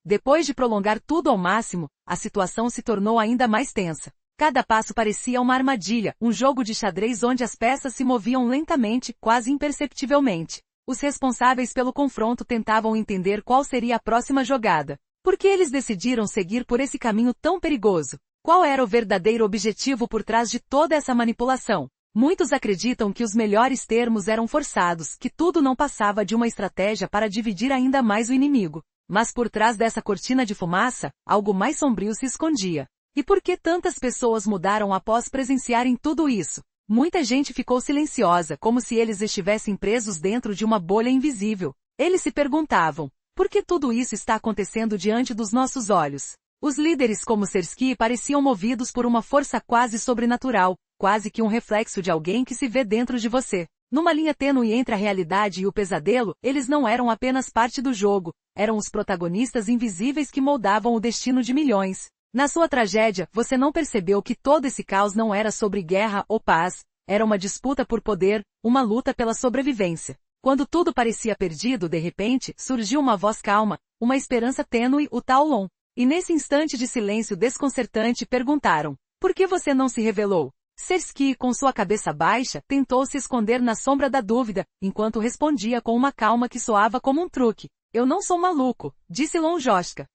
Depois de prolongar tudo ao máximo, a situação se tornou ainda mais tensa. Cada passo parecia uma armadilha, um jogo de xadrez onde as peças se moviam lentamente, quase imperceptivelmente. Os responsáveis pelo confronto tentavam entender qual seria a próxima jogada. Por que eles decidiram seguir por esse caminho tão perigoso? Qual era o verdadeiro objetivo por trás de toda essa manipulação? Muitos acreditam que os melhores termos eram forçados, que tudo não passava de uma estratégia para dividir ainda mais o inimigo. Mas por trás dessa cortina de fumaça, algo mais sombrio se escondia. E por que tantas pessoas mudaram após presenciarem tudo isso? Muita gente ficou silenciosa, como se eles estivessem presos dentro de uma bolha invisível. Eles se perguntavam, por que tudo isso está acontecendo diante dos nossos olhos? Os líderes como Sersky pareciam movidos por uma força quase sobrenatural, quase que um reflexo de alguém que se vê dentro de você. Numa linha tênue entre a realidade e o pesadelo, eles não eram apenas parte do jogo, eram os protagonistas invisíveis que moldavam o destino de milhões. Na sua tragédia, você não percebeu que todo esse caos não era sobre guerra ou paz, era uma disputa por poder, uma luta pela sobrevivência. Quando tudo parecia perdido, de repente, surgiu uma voz calma, uma esperança tênue, o Talon. E nesse instante de silêncio desconcertante perguntaram, por que você não se revelou? Sersky, com sua cabeça baixa, tentou se esconder na sombra da dúvida, enquanto respondia com uma calma que soava como um truque. Eu não sou maluco, disse Lonjoska,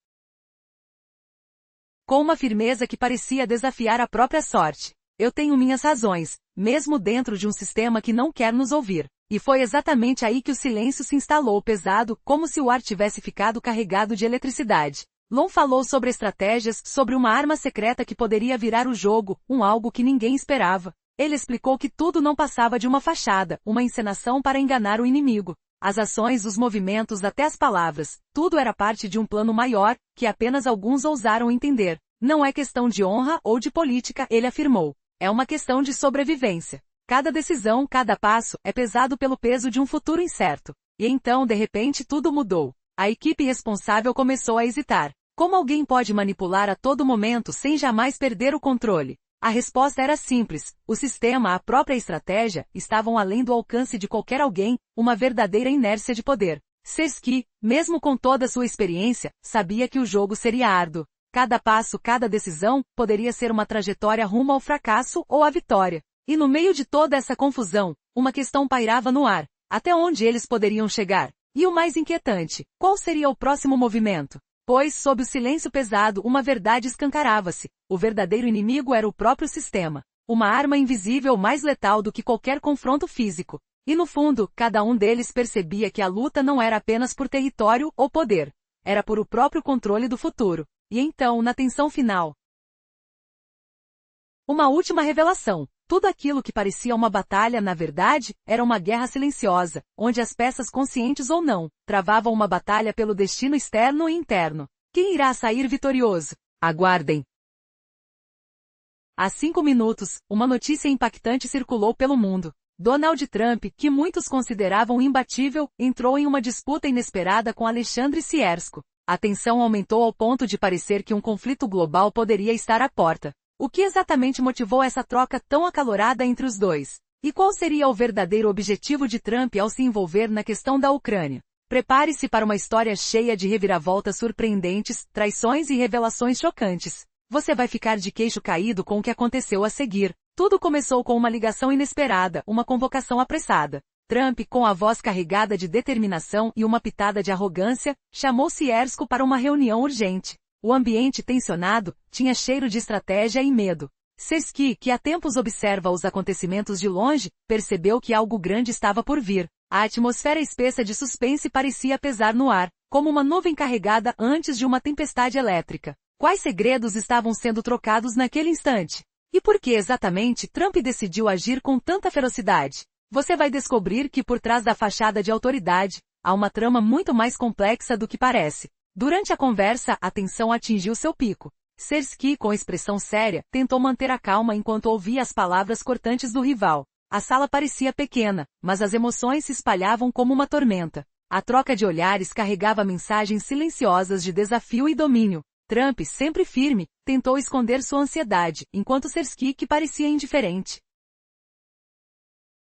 com uma firmeza que parecia desafiar a própria sorte. Eu tenho minhas razões, mesmo dentro de um sistema que não quer nos ouvir. E foi exatamente aí que o silêncio se instalou pesado, como se o ar tivesse ficado carregado de eletricidade. Lon falou sobre estratégias, sobre uma arma secreta que poderia virar o jogo, algo que ninguém esperava. Ele explicou que tudo não passava de uma fachada, uma encenação para enganar o inimigo. As ações, os movimentos, até as palavras, tudo era parte de um plano maior, que apenas alguns ousaram entender. Não é questão de honra ou de política, ele afirmou. É uma questão de sobrevivência. Cada decisão, cada passo, é pesado pelo peso de um futuro incerto. E então, de repente, tudo mudou. A equipe responsável começou a hesitar. Como alguém pode manipular a todo momento sem jamais perder o controle? A resposta era simples. O sistema, a própria estratégia, estavam além do alcance de qualquer alguém, uma verdadeira inércia de poder. Sersky, mesmo com toda sua experiência, sabia que o jogo seria árduo. Cada passo, cada decisão, poderia ser uma trajetória rumo ao fracasso ou à vitória. E no meio de toda essa confusão, uma questão pairava no ar. Até onde eles poderiam chegar? E o mais inquietante, qual seria o próximo movimento? Pois, sob o silêncio pesado, uma verdade escancarava-se. O verdadeiro inimigo era o próprio sistema. Uma arma invisível mais letal do que qualquer confronto físico. E no fundo, cada um deles percebia que a luta não era apenas por território ou poder. Era por o próprio controle do futuro. E então, na tensão final, uma última revelação. Tudo aquilo que parecia uma batalha, na verdade, era uma guerra silenciosa, onde as peças, conscientes ou não, travavam uma batalha pelo destino externo e interno. Quem irá sair vitorioso? Aguardem. Há 5 minutos, uma notícia impactante circulou pelo mundo. Donald Trump, que muitos consideravam imbatível, entrou em uma disputa inesperada com Alexandre Siersko. A tensão aumentou ao ponto de parecer que um conflito global poderia estar à porta. O que exatamente motivou essa troca tão acalorada entre os dois? E qual seria o verdadeiro objetivo de Trump ao se envolver na questão da Ucrânia? Prepare-se para uma história cheia de reviravoltas surpreendentes, traições e revelações chocantes. Você vai ficar de queixo caído com o que aconteceu a seguir. Tudo começou com uma ligação inesperada, uma convocação apressada. Trump, com a voz carregada de determinação e uma pitada de arrogância, chamou Siersko para uma reunião urgente. O ambiente tensionado tinha cheiro de estratégia e medo. Sersky, que há tempos observa os acontecimentos de longe, percebeu que algo grande estava por vir. A atmosfera espessa de suspense parecia pesar no ar, como uma nuvem carregada antes de uma tempestade elétrica. Quais segredos estavam sendo trocados naquele instante? E por que exatamente Trump decidiu agir com tanta ferocidade? Você vai descobrir que por trás da fachada de autoridade, há uma trama muito mais complexa do que parece. Durante a conversa, a tensão atingiu seu pico. Sersky, com expressão séria, tentou manter a calma enquanto ouvia as palavras cortantes do rival. A sala parecia pequena, mas as emoções se espalhavam como uma tormenta. A troca de olhares carregava mensagens silenciosas de desafio e domínio. Trump, sempre firme, tentou esconder sua ansiedade, enquanto Sersky, que parecia indiferente,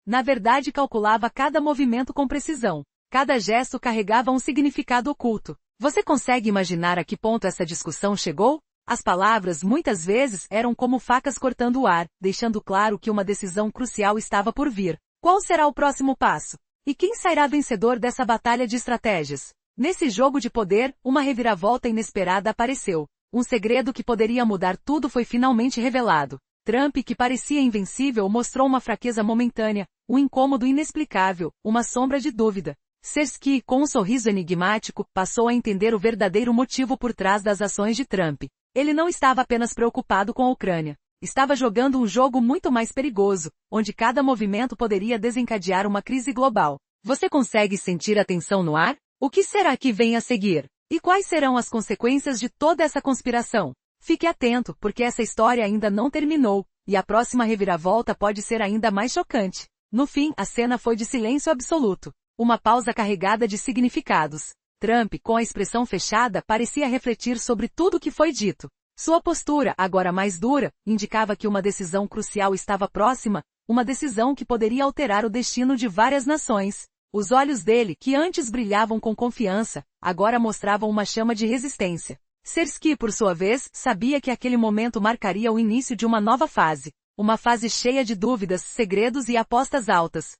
na verdade calculava cada movimento com precisão. Cada gesto carregava um significado oculto. Você consegue imaginar a que ponto essa discussão chegou? As palavras, muitas vezes, eram como facas cortando o ar, deixando claro que uma decisão crucial estava por vir. Qual será o próximo passo? E quem sairá vencedor dessa batalha de estratégias? Nesse jogo de poder, uma reviravolta inesperada apareceu. Um segredo que poderia mudar tudo foi finalmente revelado. Trump, que parecia invencível, mostrou uma fraqueza momentânea, um incômodo inexplicável, uma sombra de dúvida. Sersky, com um sorriso enigmático, passou a entender o verdadeiro motivo por trás das ações de Trump. Ele não estava apenas preocupado com a Ucrânia. Estava jogando um jogo muito mais perigoso, onde cada movimento poderia desencadear uma crise global. Você consegue sentir a tensão no ar? O que será que vem a seguir? E quais serão as consequências de toda essa conspiração? Fique atento, porque essa história ainda não terminou, e a próxima reviravolta pode ser ainda mais chocante. No fim, a cena foi de silêncio absoluto. Uma pausa carregada de significados. Trump, com a expressão fechada, parecia refletir sobre tudo o que foi dito. Sua postura, agora mais dura, indicava que uma decisão crucial estava próxima, uma decisão que poderia alterar o destino de várias nações. Os olhos dele, que antes brilhavam com confiança, agora mostravam uma chama de resistência. Sersky, por sua vez, sabia que aquele momento marcaria o início de uma nova fase. Uma fase cheia de dúvidas, segredos e apostas altas.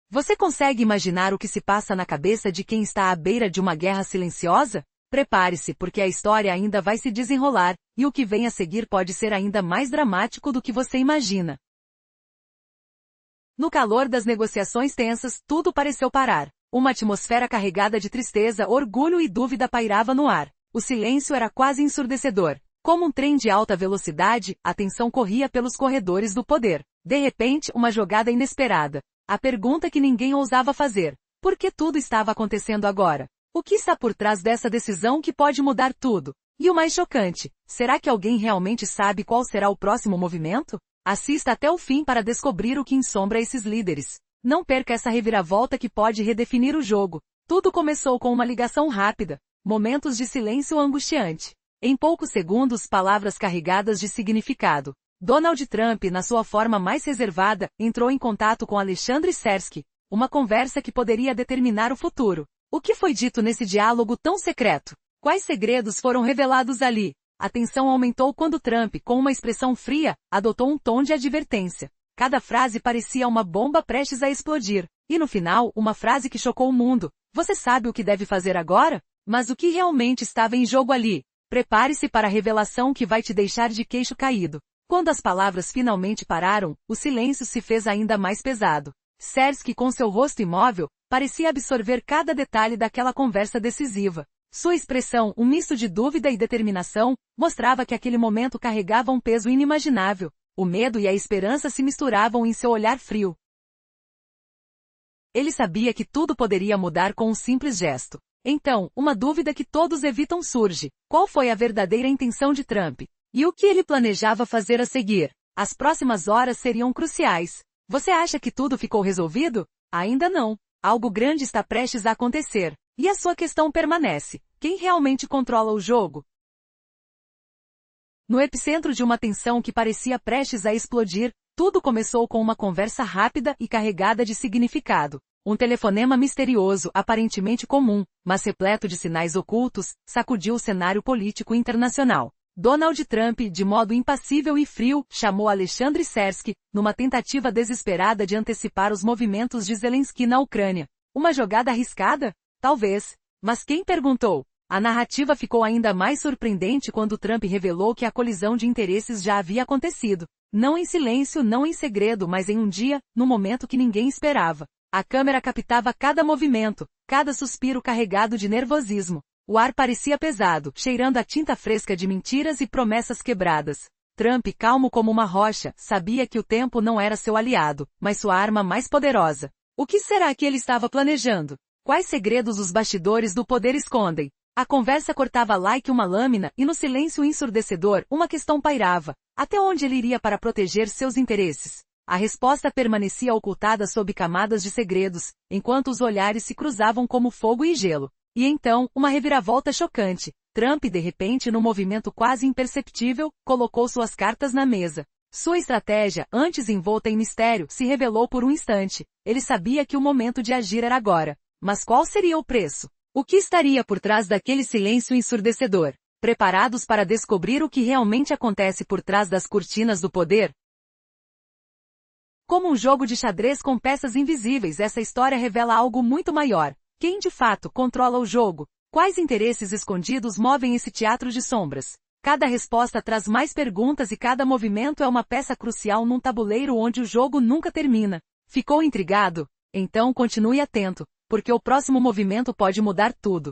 Você consegue imaginar o que se passa na cabeça de quem está à beira de uma guerra silenciosa? Prepare-se, porque a história ainda vai se desenrolar, e o que vem a seguir pode ser ainda mais dramático do que você imagina. No calor das negociações tensas, tudo pareceu parar. Uma atmosfera carregada de tristeza, orgulho e dúvida pairava no ar. O silêncio era quase ensurdecedor. Como um trem de alta velocidade, a tensão corria pelos corredores do poder. De repente, uma jogada inesperada. A pergunta que ninguém ousava fazer. Por que tudo estava acontecendo agora? O que está por trás dessa decisão que pode mudar tudo? E o mais chocante, será que alguém realmente sabe qual será o próximo movimento? Assista até o fim para descobrir o que ensombra esses líderes. Não perca essa reviravolta que pode redefinir o jogo. Tudo começou com uma ligação rápida. Momentos de silêncio angustiante. Em poucos segundos, palavras carregadas de significado. Donald Trump, na sua forma mais reservada, entrou em contato com Alexandre Sersky, uma conversa que poderia determinar o futuro. O que foi dito nesse diálogo tão secreto? Quais segredos foram revelados ali? A tensão aumentou quando Trump, com uma expressão fria, adotou um tom de advertência. Cada frase parecia uma bomba prestes a explodir. E no final, uma frase que chocou o mundo. Você sabe o que deve fazer agora? Mas o que realmente estava em jogo ali? Prepare-se para a revelação que vai te deixar de queixo caído. Quando as palavras finalmente pararam, o silêncio se fez ainda mais pesado. Sersky, com seu rosto imóvel, parecia absorver cada detalhe daquela conversa decisiva. Sua expressão, um misto de dúvida e determinação, mostrava que aquele momento carregava um peso inimaginável. O medo e a esperança se misturavam em seu olhar frio. Ele sabia que tudo poderia mudar com um simples gesto. Então, uma dúvida que todos evitam surge. Qual foi a verdadeira intenção de Trump? E o que ele planejava fazer a seguir? As próximas horas seriam cruciais. Você acha que tudo ficou resolvido? Ainda não. Algo grande está prestes a acontecer. E a sua questão permanece. Quem realmente controla o jogo? No epicentro de uma tensão que parecia prestes a explodir, tudo começou com uma conversa rápida e carregada de significado. Um telefonema misterioso, aparentemente comum, mas repleto de sinais ocultos, sacudiu o cenário político internacional. Donald Trump, de modo impassível e frio, chamou Alexandre Sersky, numa tentativa desesperada de antecipar os movimentos de Zelensky na Ucrânia. Uma jogada arriscada? Talvez. Mas quem perguntou? A narrativa ficou ainda mais surpreendente quando Trump revelou que a colisão de interesses já havia acontecido. Não em silêncio, não em segredo, mas em um dia, no momento que ninguém esperava. A câmera captava cada movimento, cada suspiro carregado de nervosismo. O ar parecia pesado, cheirando a tinta fresca de mentiras e promessas quebradas. Trump, calmo como uma rocha, sabia que o tempo não era seu aliado, mas sua arma mais poderosa. O que será que ele estava planejando? Quais segredos os bastidores do poder escondem? A conversa cortava like uma lâmina e no silêncio ensurdecedor, uma questão pairava. Até onde ele iria para proteger seus interesses? A resposta permanecia ocultada sob camadas de segredos, enquanto os olhares se cruzavam como fogo e gelo. E então, uma reviravolta chocante. Trump, de repente, num movimento quase imperceptível, colocou suas cartas na mesa. Sua estratégia, antes envolta em mistério, se revelou por um instante. Ele sabia que o momento de agir era agora. Mas qual seria o preço? O que estaria por trás daquele silêncio ensurdecedor? Preparados para descobrir o que realmente acontece por trás das cortinas do poder? Como um jogo de xadrez com peças invisíveis, essa história revela algo muito maior. Quem de fato controla o jogo? Quais interesses escondidos movem esse teatro de sombras? Cada resposta traz mais perguntas e cada movimento é uma peça crucial num tabuleiro onde o jogo nunca termina. Ficou intrigado? Então continue atento, porque o próximo movimento pode mudar tudo.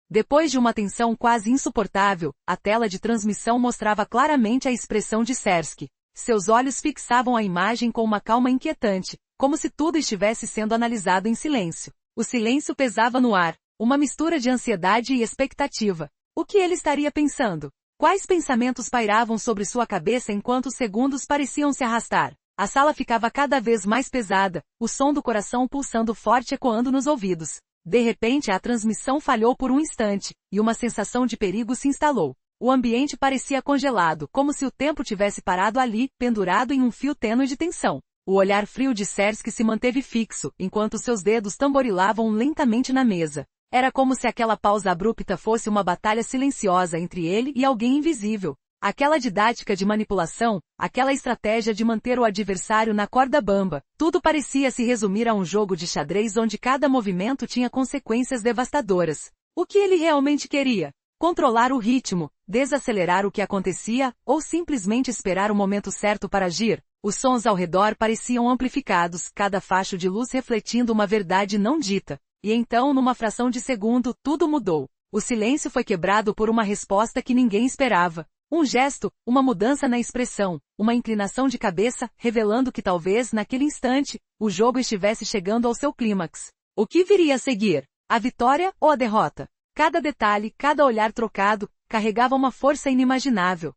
Depois de uma tensão quase insuportável, a tela de transmissão mostrava claramente a expressão de Sersky. Seus olhos fixavam a imagem com uma calma inquietante, como se tudo estivesse sendo analisado em silêncio. O silêncio pesava no ar, uma mistura de ansiedade e expectativa. O que ele estaria pensando? Quais pensamentos pairavam sobre sua cabeça enquanto os segundos pareciam se arrastar? A sala ficava cada vez mais pesada, o som do coração pulsando forte ecoando nos ouvidos. De repente a transmissão falhou por um instante, e uma sensação de perigo se instalou. O ambiente parecia congelado, como se o tempo tivesse parado ali, pendurado em um fio tênue de tensão. O olhar frio de Sersky se manteve fixo, enquanto seus dedos tamborilavam lentamente na mesa. Era como se aquela pausa abrupta fosse uma batalha silenciosa entre ele e alguém invisível. Aquela didática de manipulação, aquela estratégia de manter o adversário na corda bamba, tudo parecia se resumir a um jogo de xadrez onde cada movimento tinha consequências devastadoras. O que ele realmente queria? Controlar o ritmo, desacelerar o que acontecia, ou simplesmente esperar o momento certo para agir? Os sons ao redor pareciam amplificados, cada facho de luz refletindo uma verdade não dita. E então, numa fração de segundo, tudo mudou. O silêncio foi quebrado por uma resposta que ninguém esperava. Um gesto, uma mudança na expressão, uma inclinação de cabeça, revelando que talvez, naquele instante, o jogo estivesse chegando ao seu clímax. O que viria a seguir? A vitória ou a derrota? Cada detalhe, cada olhar trocado, carregava uma força inimaginável.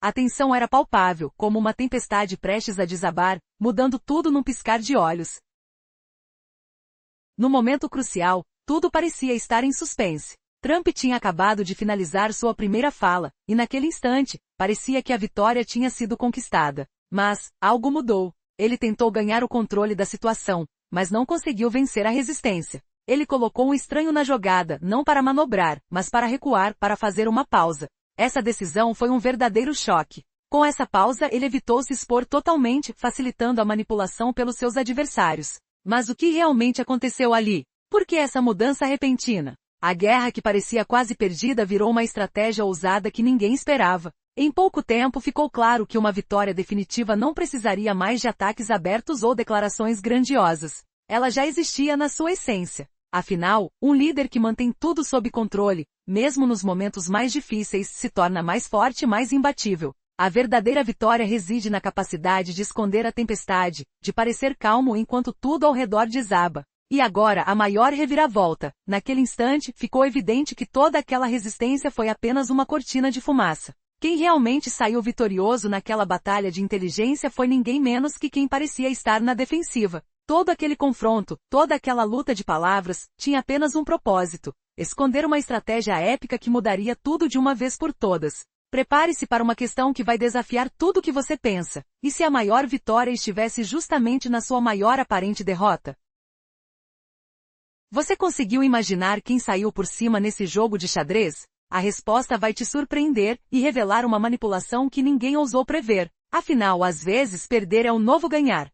A tensão era palpável, como uma tempestade prestes a desabar, mudando tudo num piscar de olhos. No momento crucial, tudo parecia estar em suspense. Trump tinha acabado de finalizar sua primeira fala, e naquele instante, parecia que a vitória tinha sido conquistada. Mas, algo mudou. Ele tentou ganhar o controle da situação, mas não conseguiu vencer a resistência. Ele colocou um estranho na jogada, não para manobrar, mas para recuar, para fazer uma pausa. Essa decisão foi um verdadeiro choque. Com essa pausa ele evitou se expor totalmente, facilitando a manipulação pelos seus adversários. Mas o que realmente aconteceu ali? Por que essa mudança repentina? A guerra que parecia quase perdida virou uma estratégia ousada que ninguém esperava. Em pouco tempo ficou claro que uma vitória definitiva não precisaria mais de ataques abertos ou declarações grandiosas. Ela já existia na sua essência. Afinal, um líder que mantém tudo sob controle, mesmo nos momentos mais difíceis, se torna mais forte e mais imbatível. A verdadeira vitória reside na capacidade de esconder a tempestade, de parecer calmo enquanto tudo ao redor desaba. E agora a maior reviravolta. Naquele instante, ficou evidente que toda aquela resistência foi apenas uma cortina de fumaça. Quem realmente saiu vitorioso naquela batalha de inteligência foi ninguém menos que quem parecia estar na defensiva. Todo aquele confronto, toda aquela luta de palavras, tinha apenas um propósito: esconder uma estratégia épica que mudaria tudo de uma vez por todas. Prepare-se para uma questão que vai desafiar tudo o que você pensa. E se a maior vitória estivesse justamente na sua maior aparente derrota? Você conseguiu imaginar quem saiu por cima nesse jogo de xadrez? A resposta vai te surpreender e revelar uma manipulação que ninguém ousou prever. Afinal, às vezes, perder é o novo ganhar.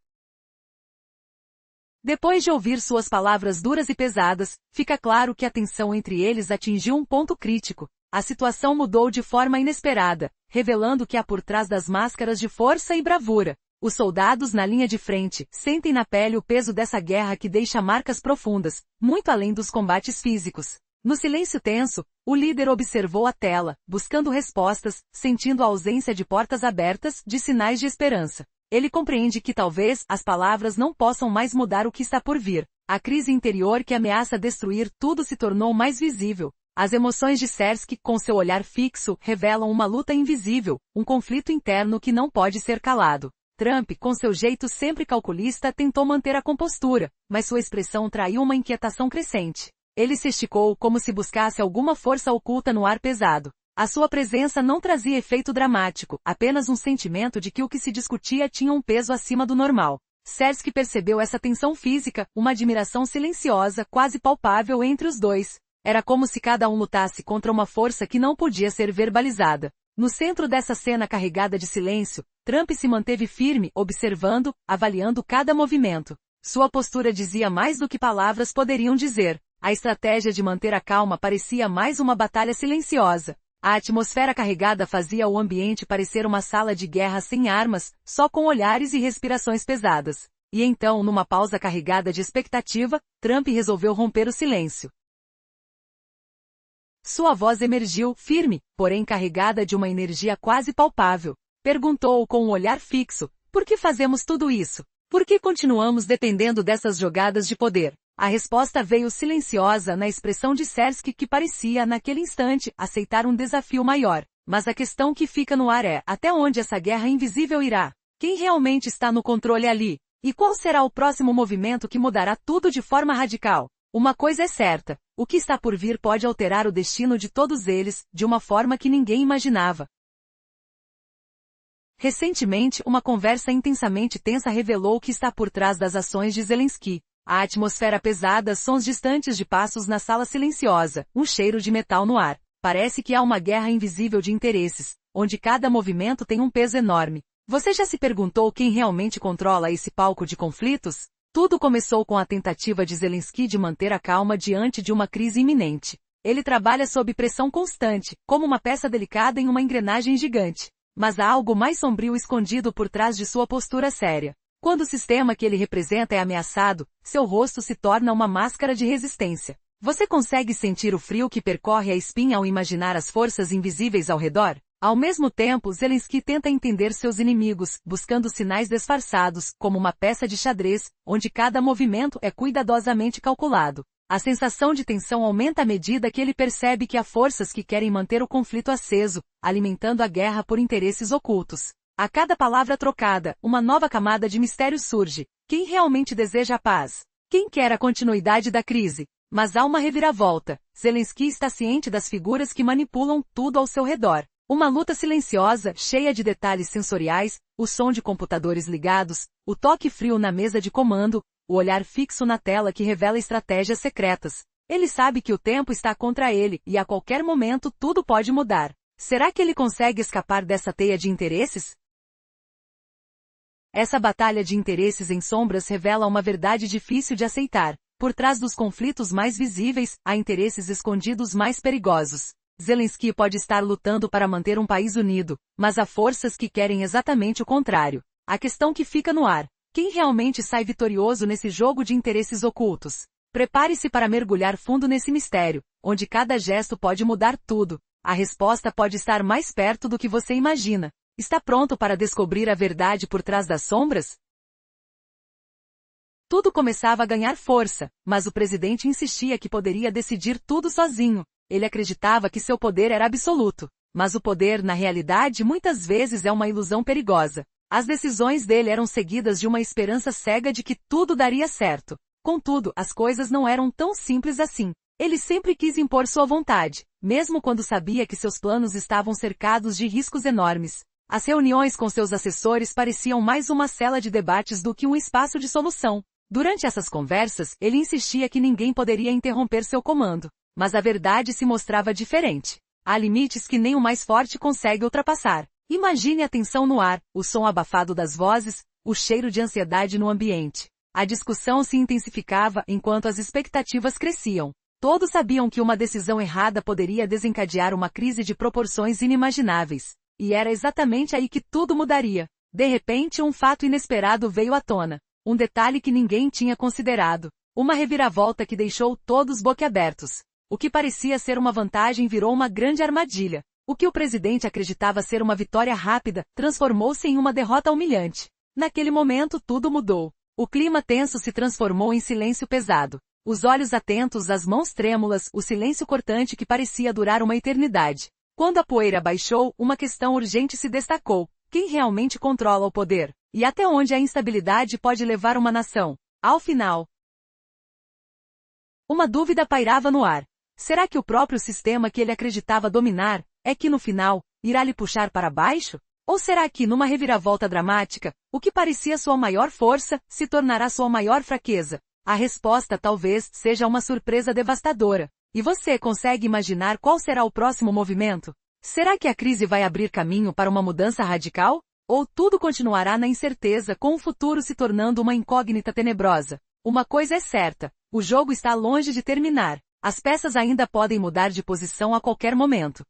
Depois de ouvir suas palavras duras e pesadas, fica claro que a tensão entre eles atingiu um ponto crítico. A situação mudou de forma inesperada, revelando que há por trás das máscaras de força e bravura. Os soldados na linha de frente sentem na pele o peso dessa guerra que deixa marcas profundas, muito além dos combates físicos. No silêncio tenso, o líder observou a tela, buscando respostas, sentindo a ausência de portas abertas, de sinais de esperança. Ele compreende que talvez as palavras não possam mais mudar o que está por vir. A crise interior que ameaça destruir tudo se tornou mais visível. As emoções de Cersei, com seu olhar fixo, revelam uma luta invisível, um conflito interno que não pode ser calado. Trump, com seu jeito sempre calculista, tentou manter a compostura, mas sua expressão traiu uma inquietação crescente. Ele se esticou como se buscasse alguma força oculta no ar pesado. A sua presença não trazia efeito dramático, apenas um sentimento de que o que se discutia tinha um peso acima do normal. Cersei percebeu essa tensão física, uma admiração silenciosa, quase palpável entre os dois. Era como se cada um lutasse contra uma força que não podia ser verbalizada. No centro dessa cena carregada de silêncio, Trump se manteve firme, observando, avaliando cada movimento. Sua postura dizia mais do que palavras poderiam dizer. A estratégia de manter a calma parecia mais uma batalha silenciosa. A atmosfera carregada fazia o ambiente parecer uma sala de guerra sem armas, só com olhares e respirações pesadas. E então, numa pausa carregada de expectativa, Trump resolveu romper o silêncio. Sua voz emergiu, firme, porém carregada de uma energia quase palpável. Perguntou com um olhar fixo: por que fazemos tudo isso? Por que continuamos dependendo dessas jogadas de poder? A resposta veio silenciosa na expressão de Cersei que parecia, naquele instante, aceitar um desafio maior. Mas a questão que fica no ar é, até onde essa guerra invisível irá? Quem realmente está no controle ali? E qual será o próximo movimento que mudará tudo de forma radical? Uma coisa é certa: o que está por vir pode alterar o destino de todos eles, de uma forma que ninguém imaginava. Recentemente, uma conversa intensamente tensa revelou o que está por trás das ações de Zelensky. A atmosfera pesada, sons distantes de passos na sala silenciosa, um cheiro de metal no ar. Parece que há uma guerra invisível de interesses, onde cada movimento tem um peso enorme. Você já se perguntou quem realmente controla esse palco de conflitos? Tudo começou com a tentativa de Zelensky de manter a calma diante de uma crise iminente. Ele trabalha sob pressão constante, como uma peça delicada em uma engrenagem gigante. Mas há algo mais sombrio escondido por trás de sua postura séria. Quando o sistema que ele representa é ameaçado, seu rosto se torna uma máscara de resistência. Você consegue sentir o frio que percorre a espinha ao imaginar as forças invisíveis ao redor? Ao mesmo tempo, Zelensky tenta entender seus inimigos, buscando sinais disfarçados, como uma peça de xadrez, onde cada movimento é cuidadosamente calculado. A sensação de tensão aumenta à medida que ele percebe que há forças que querem manter o conflito aceso, alimentando a guerra por interesses ocultos. A cada palavra trocada, uma nova camada de mistério surge. Quem realmente deseja a paz? Quem quer a continuidade da crise? Mas há uma reviravolta. Zelensky está ciente das figuras que manipulam tudo ao seu redor. Uma luta silenciosa, cheia de detalhes sensoriais, o som de computadores ligados, o toque frio na mesa de comando, o olhar fixo na tela que revela estratégias secretas. Ele sabe que o tempo está contra ele, e a qualquer momento tudo pode mudar. Será que ele consegue escapar dessa teia de interesses? Essa batalha de interesses em sombras revela uma verdade difícil de aceitar. Por trás dos conflitos mais visíveis, há interesses escondidos mais perigosos. Zelensky pode estar lutando para manter um país unido, mas há forças que querem exatamente o contrário. A questão que fica no ar: quem realmente sai vitorioso nesse jogo de interesses ocultos? Prepare-se para mergulhar fundo nesse mistério, onde cada gesto pode mudar tudo. A resposta pode estar mais perto do que você imagina. Está pronto para descobrir a verdade por trás das sombras? Tudo começava a ganhar força, mas o presidente insistia que poderia decidir tudo sozinho. Ele acreditava que seu poder era absoluto. Mas o poder, na realidade, muitas vezes é uma ilusão perigosa. As decisões dele eram seguidas de uma esperança cega de que tudo daria certo. Contudo, as coisas não eram tão simples assim. Ele sempre quis impor sua vontade, mesmo quando sabia que seus planos estavam cercados de riscos enormes. As reuniões com seus assessores pareciam mais uma cela de debates do que um espaço de solução. Durante essas conversas, ele insistia que ninguém poderia interromper seu comando. Mas a verdade se mostrava diferente. Há limites que nem o mais forte consegue ultrapassar. Imagine a tensão no ar, o som abafado das vozes, o cheiro de ansiedade no ambiente. A discussão se intensificava enquanto as expectativas cresciam. Todos sabiam que uma decisão errada poderia desencadear uma crise de proporções inimagináveis. E era exatamente aí que tudo mudaria. De repente, um fato inesperado veio à tona. Um detalhe que ninguém tinha considerado. Uma reviravolta que deixou todos boquiabertos. O que parecia ser uma vantagem virou uma grande armadilha. O que o presidente acreditava ser uma vitória rápida, transformou-se em uma derrota humilhante. Naquele momento tudo mudou. O clima tenso se transformou em silêncio pesado. Os olhos atentos, as mãos trêmulas, o silêncio cortante que parecia durar uma eternidade. Quando a poeira baixou, uma questão urgente se destacou. Quem realmente controla o poder? E até onde a instabilidade pode levar uma nação? Ao final, uma dúvida pairava no ar. Será que o próprio sistema que ele acreditava dominar, é que no final, irá lhe puxar para baixo? Ou será que, numa reviravolta dramática, o que parecia sua maior força, se tornará sua maior fraqueza? A resposta talvez seja uma surpresa devastadora. E você consegue imaginar qual será o próximo movimento? Será que a crise vai abrir caminho para uma mudança radical? Ou tudo continuará na incerteza, com o futuro se tornando uma incógnita tenebrosa? Uma coisa é certa, o jogo está longe de terminar. As peças ainda podem mudar de posição a qualquer momento.